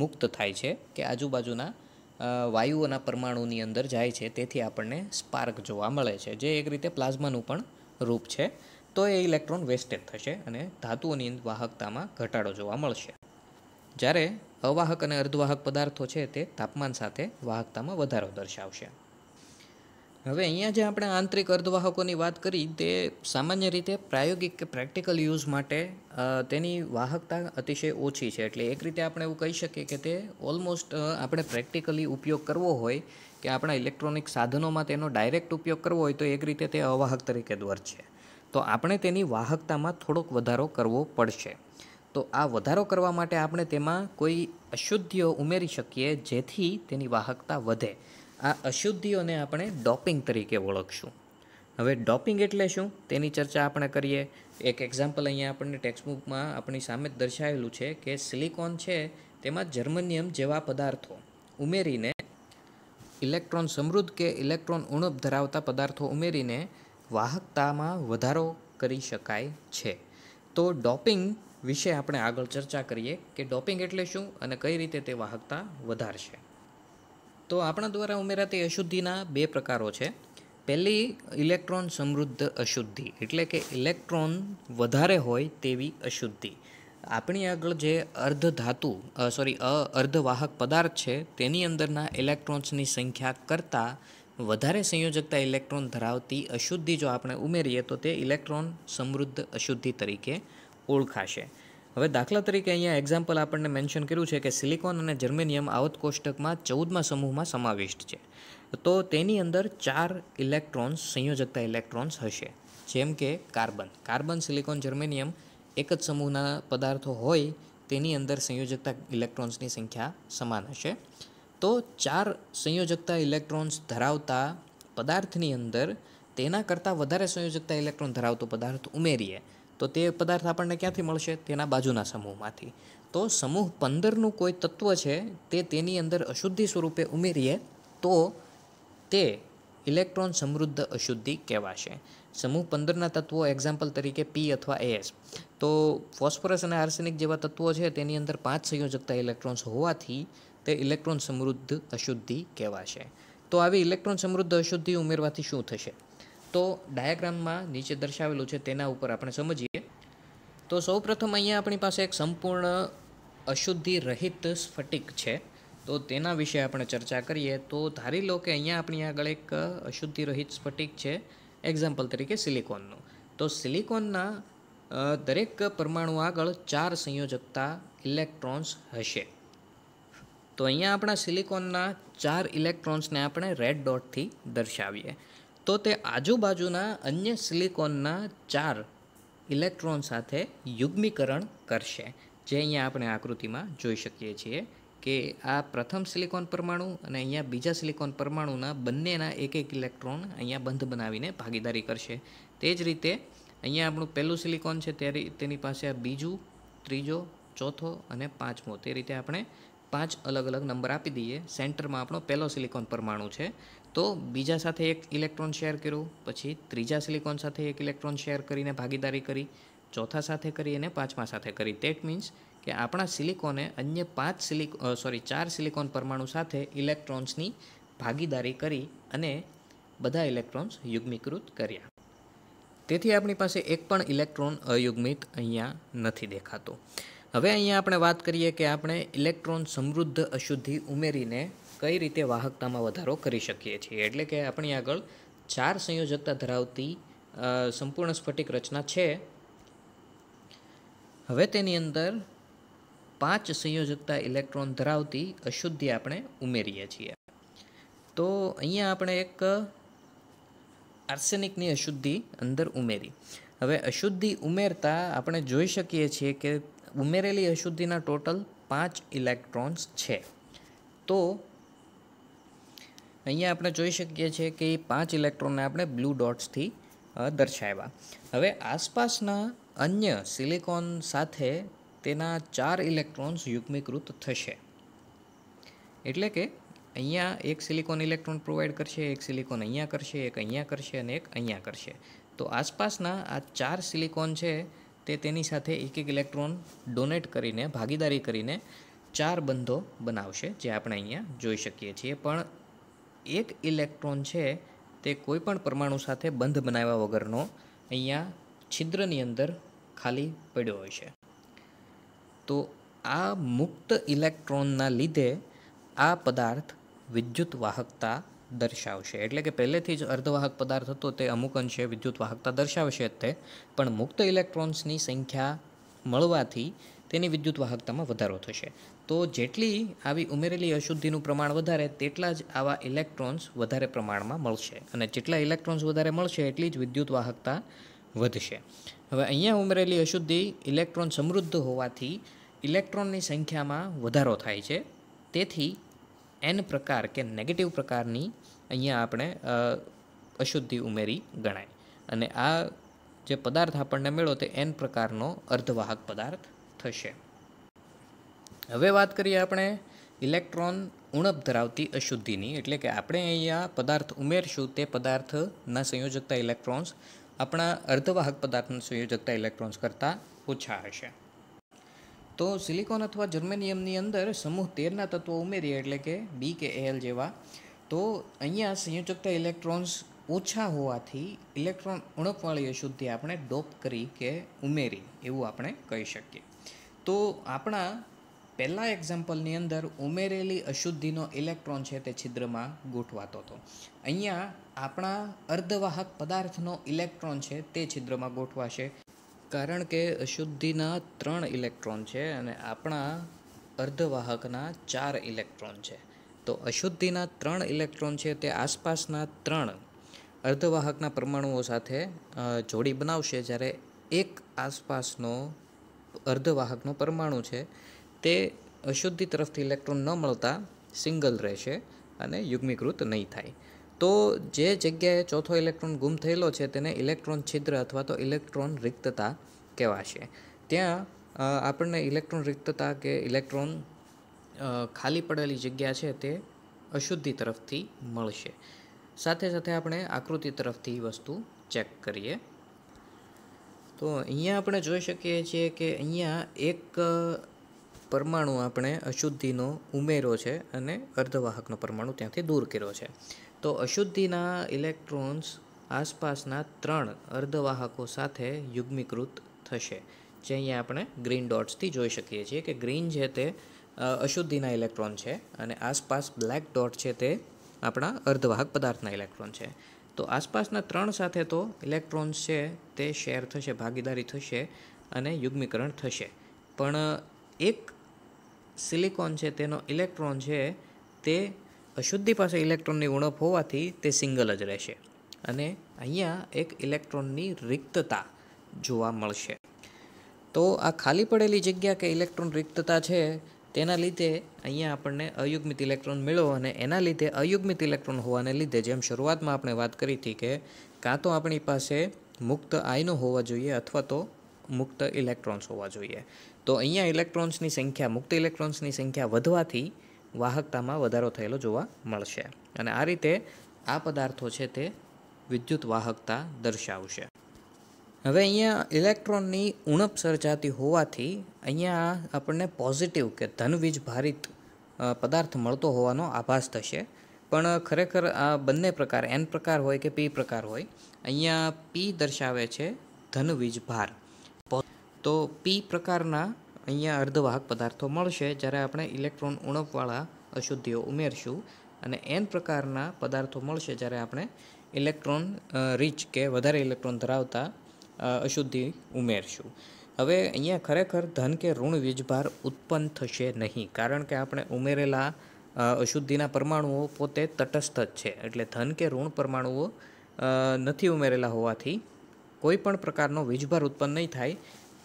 મુક્ત થાય છે કે આજુબાજુના વાયુઓના પરમાણુની અંદર જાય છે, તેથી આપણને સ્પાર્ક જોવા મળે છે, જે એક રીતે પ્લાઝમાનું પણ રૂપ છે. તો એ ઇલેક્ટ્રોન વેસ્ટેજ થશે અને ધાતુઓની વાહકતામાં ઘટાડો જોવા મળશે. જ્યારે અવાહક અને અર્ધવાહક પદાર્થો છે તે તાપમાન સાથે વાહકતામાં વધારો દર્શાવશે. હવે અહીંયા જે આપણે આંતરિક અર્ધવાહકોની વાત કરી તે સામાન્ય રીતે પ્રાયોગિક કે પ્રેક્ટિકલ યુઝ માટે તેની વાહકતા અતિશય ઓછી છે. એટલે એક રીતે આપણે એવું કહી શકીએ કે તે ઓલમોસ્ટ આપણે પ્રેક્ટિકલી ઉપયોગ કરવો હોય કે આપણા ઇલેક્ટ્રોનિક સાધનોમાં તેનો ડાયરેક્ટ ઉપયોગ કરવો હોય તો એક રીતે તે અવાહક તરીકે જ વર્તશે. તો આપણે તેની વાહકતામાં થોડોક વધારો કરવો પડશે. તો આ વધારો કરવા માટે આપણે તેમાં કોઈ અશુદ્ધિઓ ઉમેરી શકીએ જેથી તેની વાહકતા વધે. આ અશુદ્ધિઓને આપણે ડોપિંગ તરીકે ઓળખશું. હવે ડોપિંગ એટલે શું તેની ચર્ચા આપણે કરીએ. એક એક્ઝામ્પલ અહીંયા આપણને ટેક્સ્ટબુકમાં આપણી સામે જ દર્શાવેલું છે કે સિલિકોન છે તેમાં જર્મનિયમ જેવા પદાર્થો ઉમેરીને ઇલેક્ટ્રોન સમૃદ્ધ કે ઇલેક્ટ્રોન ઉણપ ધરાવતા પદાર્થો ઉમેરીને વાહકતામાં વધારો કરી શકાય છે. તો ડોપિંગ વિશે આપણે આગળ ચર્ચા કરીએ કે ડોપિંગ એટલે શું અને કઈ રીતે તે વાહકતા વધારશે. તો આપણા દ્વારા ઉમેરાતી અશુદ્ધિના બે પ્રકારો છે. પહેલી ઇલેક્ટ્રોન સમૃદ્ધ અશુદ્ધિ, એટલે કે ઇલેક્ટ્રોન વધારે હોય તેવી અશુદ્ધિ. આપણી આગળ જે અર્ધવાહક પદાર્થ છે તેની અંદરના ઇલેક્ટ્રોન્સની સંખ્યા કરતાં વધારે સંયોજકતા ઇલેક્ટ્રોન ધરાવતી અશુદ્ધિ જો આપણે ઉમેરીએ તો તે ઇલેક્ટ્રોન સમૃદ્ધ અશુદ્ધિ તરીકે ઓળખાશે. હવે દાખલા તરીકે અહીંયા એક્ઝામ્પલ આપણને મેન્શન કર્યું છે કે સિલિકોન અને જર્મેનિયમ આવત કોષ્ટકમાં 14મા સમૂહમાં સમાવિષ્ટ છે. તો તેની અંદર 4 ઇલેક્ટ્રોન્સ સંયોજકતા ઇલેક્ટ્રોન્સ હશે, જેમ કે કાર્બન, સિલિકોન, જર્મેનિયમ એક જ સમૂહના પદાર્થો હોય તેની અંદર સંયોજકતા ઇલેક્ટ્રોન્સની સંખ્યા સમાન હશે. તો 4 સંયોજકતા ઇલેક્ટ્રોન્સ ધરાવતા પદાર્થની અંદર તેના કરતાં વધારે સંયોજકતા ઇલેક્ટ્રોન ધરાવતો પદાર્થ ઉમેરીએ તો તે પદાર્થ આપણને ક્યાંથી મળશે? તેના બાજુના સમૂહમાંથી. તો સમૂહ 15નું કોઈ તત્વ છે તે તેની અંદર અશુદ્ધિ સ્વરૂપે ઉમેરીએ તો તે ઇલેક્ટ્રોન સમૃદ્ધ અશુદ્ધિ કહેવાશે. સમૂહ 15ના તત્વો એક્ઝામ્પલ તરીકે P અથવા AS. તો ફોસ્ફરસ અને આર્સેનિક જેવા તત્વો છે તેની અંદર 5 સંયોજકતા ઇલેક્ટ્રોન્સ હોવાથી તે ઇલેક્ટ્રોન સમૃદ્ધ અશુદ્ધિ કહેવાશે. તો આવી ઇલેક્ટ્રોન સમૃદ્ધ અશુદ્ધિ ઉમેરવાથી શું થશે? તો ડાયાગ્રામમાં નીચે દર્શાવેલું છે તેના ઉપર આપણે સમજીએ. તો સૌપ્રથમ અહીંયા આપણી પાસે એક સંપૂર્ણ અશુદ્ધિ રહિત સ્ફટિક છે. તો તેના વિશે આપણે ચર્ચા કરીએ. તો ધારી લો કે અહીંયા આપણી આગળ એક અશુદ્ધિ રહિત સ્ફટિક છે, એક્ઝામ્પલ તરીકે સિલિકોનનું. તો સિલિકોનના દરેક પરમાણુ આગળ 4 સંયોજકતા ઇલેક્ટ્રોન્સ હશે. તો અહીંયા આપણા સિલિકોનના 4 ઇલેક્ટ્રોન્સને આપણે રેડ ડોટથી દર્શાવીએ. તો તે આજુબાજુના અન્ય સિલિકોનના 4 ઇલેક્ટ્રોન સાથે યુગ્મીકરણ કરશે, જે અહીંયા આપણે આકૃતિમાં જોઈ શકીએ છીએ કે આ પ્રથમ સિલિકોન પરમાણુ અને અહીંયા બીજા સિલિકોન પરમાણુના બંનેના એક ઇલેક્ટ્રોન અહીંયા બંધ બનાવીને ભાગીદારી કરશે. તે જ રીતે અહીંયા આપણું પહેલું સિલિકોન છે ત્યારે તેની પાસે આ બીજું, ત્રીજો, ચોથો અને પાંચમો, તે રીતે આપણે 5 અલગ અલગ નંબર આપી દઈએ. સેન્ટરમાં આપણો પહેલો સિલિકોન પરમાણુ છે, તો બીજા સાથે એક ઇલેક્ટ્રોન શેર કર્યું, પછી ત્રીજા સિલિકોન સાથે એક ઇલેક્ટ્રોન શેર કરીને ભાગીદારી કરી, ચોથા સાથે કરી અને પાંચમા સાથે કરી. ધેટ મીન્સ કે આપણા સિલિકોને અન્ય 4 સિલિકોન પરમાણુ સાથે ઇલેક્ટ્રોન્સની ભાગીદારી કરી અને બધા ઇલેક્ટ્રોન્સ યુગ્મીકૃત કર્યા. તેથી આપણી પાસે એક પણ ઇલેક્ટ્રોન અયુગ્મિત અહીંયા નથી દેખાતો. હવે અહીંયા આપણે વાત કરીએ કે આપણે ઇલેક્ટ્રોન સમૃદ્ધ અશુદ્ધિ ઉમેરીને કઈ રીતે વાહકતામાં વધારો કરી શકીએ છીએ. એટલે કે આપણી આગળ 4 સંયોજકતા ધરાવતી સંપૂર્ણ સ્ફટિક રચના છે. હવે તેની અંદર 5 સંયોજકતા ઇલેક્ટ્રોન ધરાવતી અશુદ્ધિ આપણે ઉમેરીએ છીએ. તો અહીંયા આપણે એક આર્સેનિકની અશુદ્ધિ અંદર ઉમેરી. હવે અશુદ્ધિ ઉમેરતા આપણે જોઈ શકીએ છીએ કે ઉમેરેલી અશુદ્ધિના ટોટલ 5 ઇલેક્ટ્રોન્સ છે. તો અહીંયા આપણે જોઈ શકીએ છીએ કે એ 5 ઇલેક્ટ્રોનને આપણે બ્લુ ડોટ્સથી દર્શાવ્યા. હવે આસપાસના અન્ય સિલિકોન સાથે તેના 4 ઇલેક્ટ્રોન્સ યુગ્મીકૃત થશે. એટલે કે અહીંયા એક સિલિકોન ઇલેક્ટ્રોન પ્રોવાઈડ કરશે, એક સિલિકોન અહીંયા કરશે, એક અહીંયા કરશે અને એક અહીંયા કરશે. તો આસપાસના આ 4 સિલિકોન છે તે તેની સાથે એક ઇલેક્ટ્રોન ડોનેટ કરીને ભાગીદારી કરીને 4 બંધો બનાવશે, જે આપણે અહીંયા જોઈ શકીએ છીએ. પણ એક ઇલેક્ટ્રોન છે તે કોઈ પણ પરમાણુ સાથે બંધ બનાવ્યા વગરનો અહીંયા છિદ્રની અંદર ખાલી પડ્યો હોય છે. તો આ મુક્ત ઇલેક્ટ્રોનના લીધે આ પદાર્થ વિદ્યુત વાહકતા દર્શાવશે. એટલે કે પહેલેથી જ અર્ધવાહક પદાર્થ હતો તે અમુક અંશે વિદ્યુત વાહકતા દર્શાવશે જ તે, પણ મુક્ત ઇલેક્ટ્રોન્સની સંખ્યા મળવાથી તેની વિદ્યુત વાહકતામાં વધારો થશે. તો જેટલી આવી ઉમેરેલી અશુદ્ધિનું પ્રમાણ વધારે તેટલા જ આવા ઇલેક્ટ્રોન્સ વધારે પ્રમાણમાં મળશે, અને જેટલા ઇલેક્ટ્રોન્સ વધારે મળશે એટલી જ વિદ્યુત વાહકતા વધશે. હવે અહીંયા ઉમેરેલી અશુદ્ધિ ઇલેક્ટ્રોન સમૃદ્ધ હોવાથી ઇલેક્ટ્રોનની સંખ્યામાં વધારો થાય છે. તેથી N પ્રકાર કે નેગેટિવ પ્રકારની અહીંયા આપણે અશુદ્ધિ ઉમેરી ગણાય, અને આ જે પદાર્થ આપણને મળ્યો તે N પ્રકારનો અર્ધવાહક પદાર્થ થશે. હવે વાત કરીએ આપણે ઇલેક્ટ્રોન ઉણપ ધરાવતી અશુદ્ધિની. એટલે કે આપણે અહીંયા પદાર્થ ઉમેરશું તે પદાર્થના સંયોજકતા ઇલેક્ટ્રોન્સ આપણા અર્ધવાહક પદાર્થના સંયોજકતા ઇલેક્ટ્રોન્સ કરતાં ઓછા હશે. તો સિલિકોન અથવા જર્મેનિયમની અંદર સમૂહ 13ના તત્વો ઉમેરીએ, એટલે કે B કે Al જેવા, તો અહીંયા સંયોજકતા ઇલેક્ટ્રોન્સ ઓછા હોવાથી ઇલેક્ટ્રોન ઉણપવાળી અશુદ્ધિ આપણે ડોપ કરી કે ઉમેરી એવું આપણે કહી શકીએ. તો આપણા પહેલા એક્ઝામ્પલની અંદર ઉમેરેલી અશુદ્ધિનો ઇલેક્ટ્રોન છે તે છિદ્રમાં ગોઠવાતો હતો. અહીંયા આપણા અર્ધવાહક પદાર્થનો ઇલેક્ટ્રોન છે તે છિદ્રમાં ગોઠવાશે, કારણ કે અશુદ્ધિના 3 ઇલેક્ટ્રોન છે અને આપણા અર્ધવાહકના 4 ઇલેક્ટ્રોન છે. તો અશુદ્ધિના 3 ઇલેક્ટ્રોન છે તે આસપાસના 3 અર્ધવાહકના પરમાણુઓ સાથે જોડી બનાવશે, જ્યારે એક આસપાસનો અર્ધવાહકનો પરમાણુ છે તે અશુદ્ધિ તરફથી ઇલેક્ટ્રોન ન મળતા સિંગલ રહેશે અને યુગ્મીકૃત નહીં થાય. તો જે જગ્યાએ ચોથો ઇલેક્ટ્રોન ગુમ થયેલો છે તેને ઇલેક્ટ્રોન છિદ્ર અથવા તો ઇલેક્ટ્રોન રિક્તતા કહેવાશે. ત્યાં આપણને ઇલેક્ટ્રોન રિક્તતા કે ઇલેક્ટ્રોન ખાલી પડેલી જગ્યા છે તે અશુદ્ધિ તરફથી મળશે. સાથે સાથે આપણે આકૃતિ તરફથી વસ્તુ ચેક કરીએ. તો અહીંયા આપણે જોઈ શકીએ છીએ કે અહીંયા એક પરમાણુ આપણે અશુદ્ધિનો ઉમેરો છે અને અર્ધવાહકનો પરમાણુ ત્યાંથી દૂર કર્યો છે. તો અશુદ્ધિના ઇલેક્ટ્રોન્સ આસપાસના 3 અર્ધવાહકો સાથે યુગ્મીકૃત થશે, જે અહીંયા આપણે ગ્રીન ડોટ્સથી જોઈ શકીએ છીએ કે ગ્રીન છે તે અશુદ્ધિના ઇલેક્ટ્રોન છે અને આસપાસ બ્લેક ડોટ છે તે આપણા અર્ધવાહક પદાર્થના ઇલેક્ટ્રોન છે. તો આસપાસના 3 સાથે તો ઇલેક્ટ્રોન્સ છે તે શેર થશે, ભાગીદારી થશે અને યુગ્મીકરણ થશે. પણ એક સિલિકોન છે તેનો ઇલેક્ટ્રોન છે તે અશુદ્ધિ પાસે ઇલેક્ટ્રોનની ઉણપ હોવાથી તે સિંગલ જ રહેશે અને અહીંયા એક ઇલેક્ટ્રોનની રિક્તતા જોવા મળશે. તો આ ખાલી પડેલી જગ્યા કે ઇલેક્ટ્રોન રિક્તતા છે તેના લીધે અહીંયા આપણને અયુગ્મિત ઇલેક્ટ્રોન મેળવો અને એના લીધે અયુગ્મિત ઇલેક્ટ્રોન હોવાને લીધે જેમ શરૂઆતમાં આપણે વાત કરી હતી કે કાં તો આપણી પાસે મુક્ત આયનો હોવા જોઈએ અથવા તો મુક્ત ઇલેક્ટ્રોન્સ હોવા જોઈએ. તો અહીંયા ઇલેક્ટ્રોન્સની સંખ્યા મુક્ત ઇલેક્ટ્રોન્સની સંખ્યા વધવાથી વાહકતામાં વધારો થયેલો જોવા મળશે અને આ રીતે આ પદાર્થો છે તે વિદ્યુત વાહકતા દર્શાવશે. હવે અહીંયા ઇલેક્ટ્રોનની ઉણપ સર્જાતી હોવાથી અહીંયા આપણને પોઝિટિવ કે ધનવીજ ભારિત પદાર્થ મળતો હોવાનો આભાસ થશે. પણ ખરેખર આ બંને પ્રકાર એન પ્રકાર હોય કે પી પ્રકાર હોય, અહીંયા પી દર્શાવે છે ધનવીજ ભાર. તો પી પ્રકારના અહીંયા અર્ધવાહક પદાર્થો મળશે જ્યારે આપણે ઇલેક્ટ્રોન ઉણપવાળા અશુદ્ધિઓ ઉમેરશું અને એન પ્રકારના પદાર્થો મળશે જ્યારે આપણે ઇલેક્ટ્રોન રીચ કે વધારે ઇલેક્ટ્રોન ધરાવતા અશુદ્ધિ ઉમેરશું. હવે અહીંયા ખરેખર ધન કે ઋણ વીજભાર ઉત્પન્ન થશે નહીં, કારણ કે આપણે ઉમેરેલા અશુદ્ધિના પરમાણુઓ પોતે તટસ્થ જ છે. એટલે ધન કે ઋણ પરમાણુઓ નથી ઉમેરેલા હોવાથી કોઈ પણ પ્રકારનો વીજભાર ઉત્પન્ન નહીં થાય.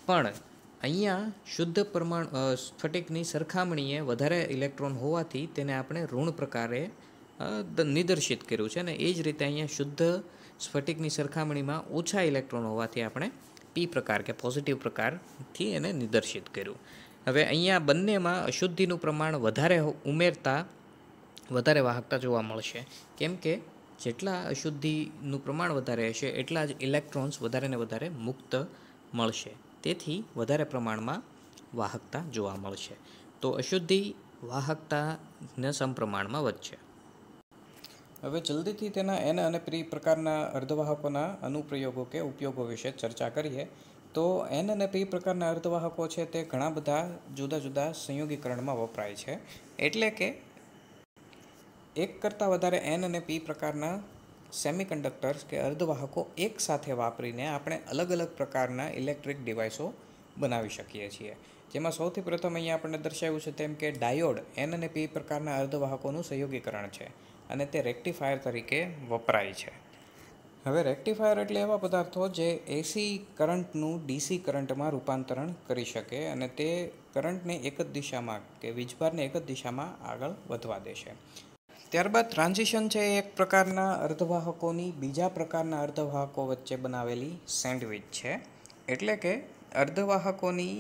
પણ અહીંયા શુદ્ધ સ્ફટિકની સરખામણીએ વધારે ઇલેક્ટ્રોન હોવાથી તેને આપણે ઋણ પ્રકારે નિદર્શિત કર્યું છે અને એ જ રીતે અહીંયા શુદ્ધ સ્ફટિકની સરખામણીમાં ઓછા ઇલેક્ટ્રોન હોવાથી આપણે પી પ્રકાર કે પોઝિટિવ પ્રકારથી એને નિદર્શિત કર્યું. હવે અહીંયા બંનેમાં અશુદ્ધિનું પ્રમાણ વધારે ઉમેરતા વધારે વાહકતા જોવા મળશે, કેમ કે જેટલા અશુદ્ધિનું પ્રમાણ વધારે હશે એટલા જ ઇલેક્ટ્રોન્સ વધારે ને વધારે મુક્ત મળશે. તેથી વધારે પ્રમાણમાં વાહકતા જોવા મળશે. તો અશુદ્ધિ વાહકતાના સમપ્રમાણમાં વધશે. હવે જલ્દીથી તેના એન અને પી પ્રકારના અર્ધવાહકોના અનુપ્રયોગો કે ઉપયોગો વિશે ચર્ચા કરીએ. તો એન અને પી પ્રકારના અર્ધવાહકો છે તે ઘણા બધા જુદા જુદા સંયોગીકરણમાં વપરાય છે. એટલે કે એક કરતાં વધારે એન અને પી પ્રકારના સેમિકન્ડક્ટર્સ કે અર્ધવાહકો એક સાથે વાપરીને આપણે અલગ અલગ પ્રકારના ઇલેક્ટ્રિક ડિવાઇસો બનાવી શકીએ છીએ. જેમાં સૌથી પ્રથમ અહીંયા આપણને દર્શાવ્યું છે તેમ કે ડાયોડ એન અને પી પ્રકારના અર્ધવાહકોનું સંયોગીકરણ છે અને તે રેક્ટિફાયર તરીકે વપરાય છે. હવે રેક્ટિફાયર એટલે એવા પદાર્થો જે એસી કરંટનું ડીસી કરંટમાં રૂપાંતરણ કરી શકે અને તે કરંટને એક જ દિશામાં કે વીજભારને એક જ દિશામાં આગળ વધવા દેશે. ત્યારબાદ ટ્રાન્ઝિશન છે એ એક પ્રકારના અર્ધવાહકોની બીજા પ્રકારના અર્ધવાહકો વચ્ચે બનાવેલી સેન્ડવિચ છે. એટલે કે અર્ધવાહકોની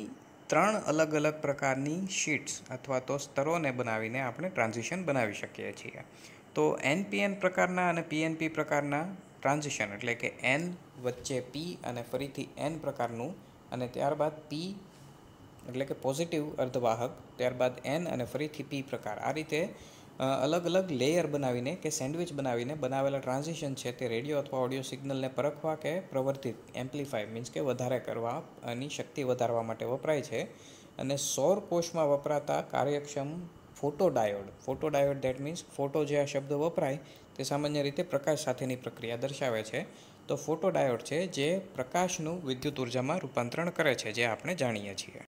3 અલગ અલગ પ્રકારની શીટ્સ અથવા તો સ્તરોને બનાવીને આપણે ટ્રાન્ઝિશન બનાવી શકીએ છીએ. તો એનપીએન પ્રકારના અને પીએનપી પ્રકારના ટ્રાન્ઝિશન એટલે કે એન વચ્ચે પી અને ફરીથી એન પ્રકારનું અને ત્યારબાદ પી એટલે કે પોઝિટિવ અર્ધવાહક, ત્યારબાદ એન અને ફરીથી પી પ્રકાર, આ રીતે અલગ અલગ લેયર બનાવીને કે સેન્ડવિચ બનાવીને બનાવેલા ટ્રાન્ઝિશન છે તે રેડિયો અથવા ઓડિયો સિગ્નલને પરખવા કે પ્રવર્તિત એમ્પ્લિફાય મીન્સ કે વધારે કરવા એની શક્તિ વધારવા માટે વપરાય છે. અને સૌર કોષમાં વપરાતા કાર્યક્ષમ ફોટોડાયોડ દેટ મીન્સ ફોટો જે આ શબ્દ વપરાય તે સામાન્ય રીતે પ્રકાશ સાથેની પ્રક્રિયા દર્શાવે છે. તો ફોટોડાયોડ છે જે પ્રકાશનું વિદ્યુત ઉર્જામાં રૂપાંતરણ કરે છે, જે આપણે જાણીએ છીએ.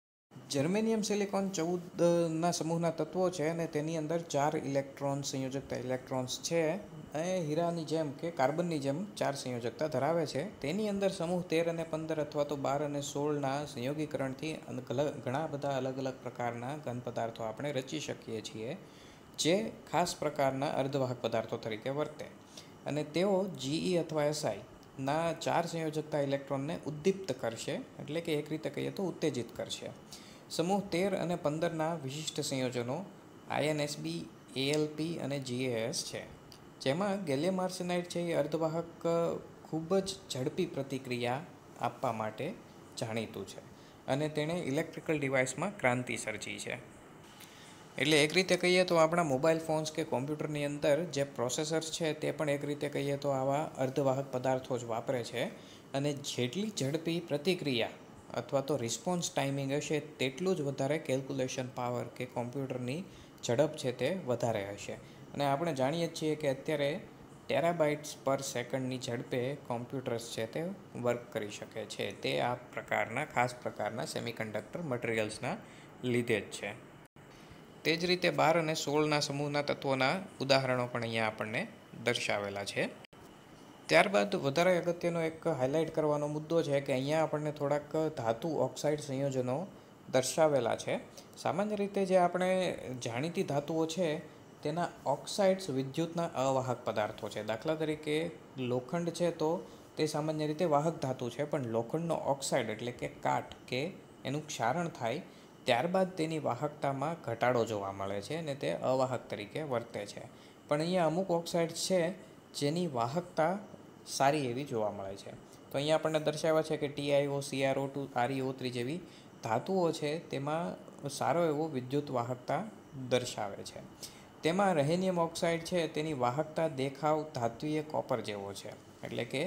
જર્મેનિયમ સિલિકોન 14ના સમૂહના તત્વો છે અને તેની અંદર 4 ઇલેક્ટ્રોન સંયોજકતા ઇલેક્ટ્રોન્સ છે અને હીરાની જેમ કે કાર્બનની જેમ 4 સંયોજકતા ધરાવે છે. તેની અંદર સમૂહ 13 અને 15 અથવા તો 12 અને 16ના સંયોગીકરણથી ઘણા બધા અલગ અલગ પ્રકારના ઘન પદાર્થો આપણે રચી શકીએ છીએ જે ખાસ પ્રકારના અર્ધવાહક પદાર્થો તરીકે વર્તે અને તેઓ જીઈ અથવા એસઆઈના 4 સંયોજકતા ઇલેક્ટ્રોનને ઉદ્દીપ્ત કરશે, એટલે કે એક રીતે કહીએ તો ઉત્તેજિત કરશે. સમૂહ 13 અને 15ના વિશિષ્ટ સંયોજનો આઈએનએસબી, એએલપી અને જીએએસ છે, જેમાં ગેલિયમ આર્સેનાઇડ છે એ અર્ધવાહક ખૂબ જ ઝડપી પ્રતિક્રિયા આપવા માટે જાણીતું છે અને તેણે ઇલેક્ટ્રિકલ ડિવાઇસમાં ક્રાંતિ સર્જી છે. એટલે એક રીતે કહીએ તો આપણા મોબાઈલ ફોન્સ કે કોમ્પ્યુટરની અંદર જે પ્રોસેસર્સ છે તે પણ એક રીતે કહીએ તો આવા અર્ધવાહક પદાર્થો જ વાપરે છે અને જેટલી ઝડપી પ્રતિક્રિયા અથવા તો રિસ્પોન્સ ટાઈમિંગ હશે તેટલું જ વધારે કેલ્ક્યુલેશન પાવર કે કોમ્પ્યુટરની ઝડપ છે તે વધારે હશે. અને આપણે જાણીએ છીએ કે અત્યારે ટેરાબાઇટ્સ પર સેકન્ડની ઝડપે કોમ્પ્યુટર્સ છે તે વર્ક કરી શકે છે. તે આ પ્રકારના ખાસ પ્રકારના સેમિકન્ડક્ટર મટીરિયલ્સના લીધે જ છે. તે જ રીતે 12 અને 16ના સમૂહના તત્વોના ઉદાહરણો પણ અહીંયા આપણને દર્શાવેલા છે. ત્યારબાદ વધારે અગત્યનો એક હાઇલાઇટ કરવાનો મુદ્દો છે કે અહીંયા આપણને થોડાક ધાતુ ઓક્સાઇડ સંયોજનો દર્શાવેલા છે. સામાન્ય રીતે જે આપણે જાણીતી ધાતુઓ છે તેના ઓક્સાઇડ્સ વિદ્યુતના અવાહક પદાર્થો છે. દાખલા તરીકે લોખંડ છે તો તે સામાન્ય રીતે વાહક ધાતુ છે, પણ લોખંડનો ઓક્સાઇડ એટલે કે કાટ કે એનું ક્ષારણ થાય ત્યારબાદ તેની વાહકતામાં ઘટાડો જોવા મળે છે અને તે અવાહક તરીકે વર્તે છે. પણ અહીંયા અમુક ઓક્સાઇડ છે જેની વાહકતા સારી એવી જોવા મળે છે. તો અહીંયા આપણને દર્શાવ્યા છે કે TiO, CrO2, ReO3 જેવી ધાતુઓ છે તેમાં સારો એવો વિદ્યુત વાહકતા દર્શાવે છે. તેમાં રેહેનિયમ ઓક્સાઇડ છે તેની વાહકતા દેખાવ ધાત્વીય કોપર જેવો છે, એટલે કે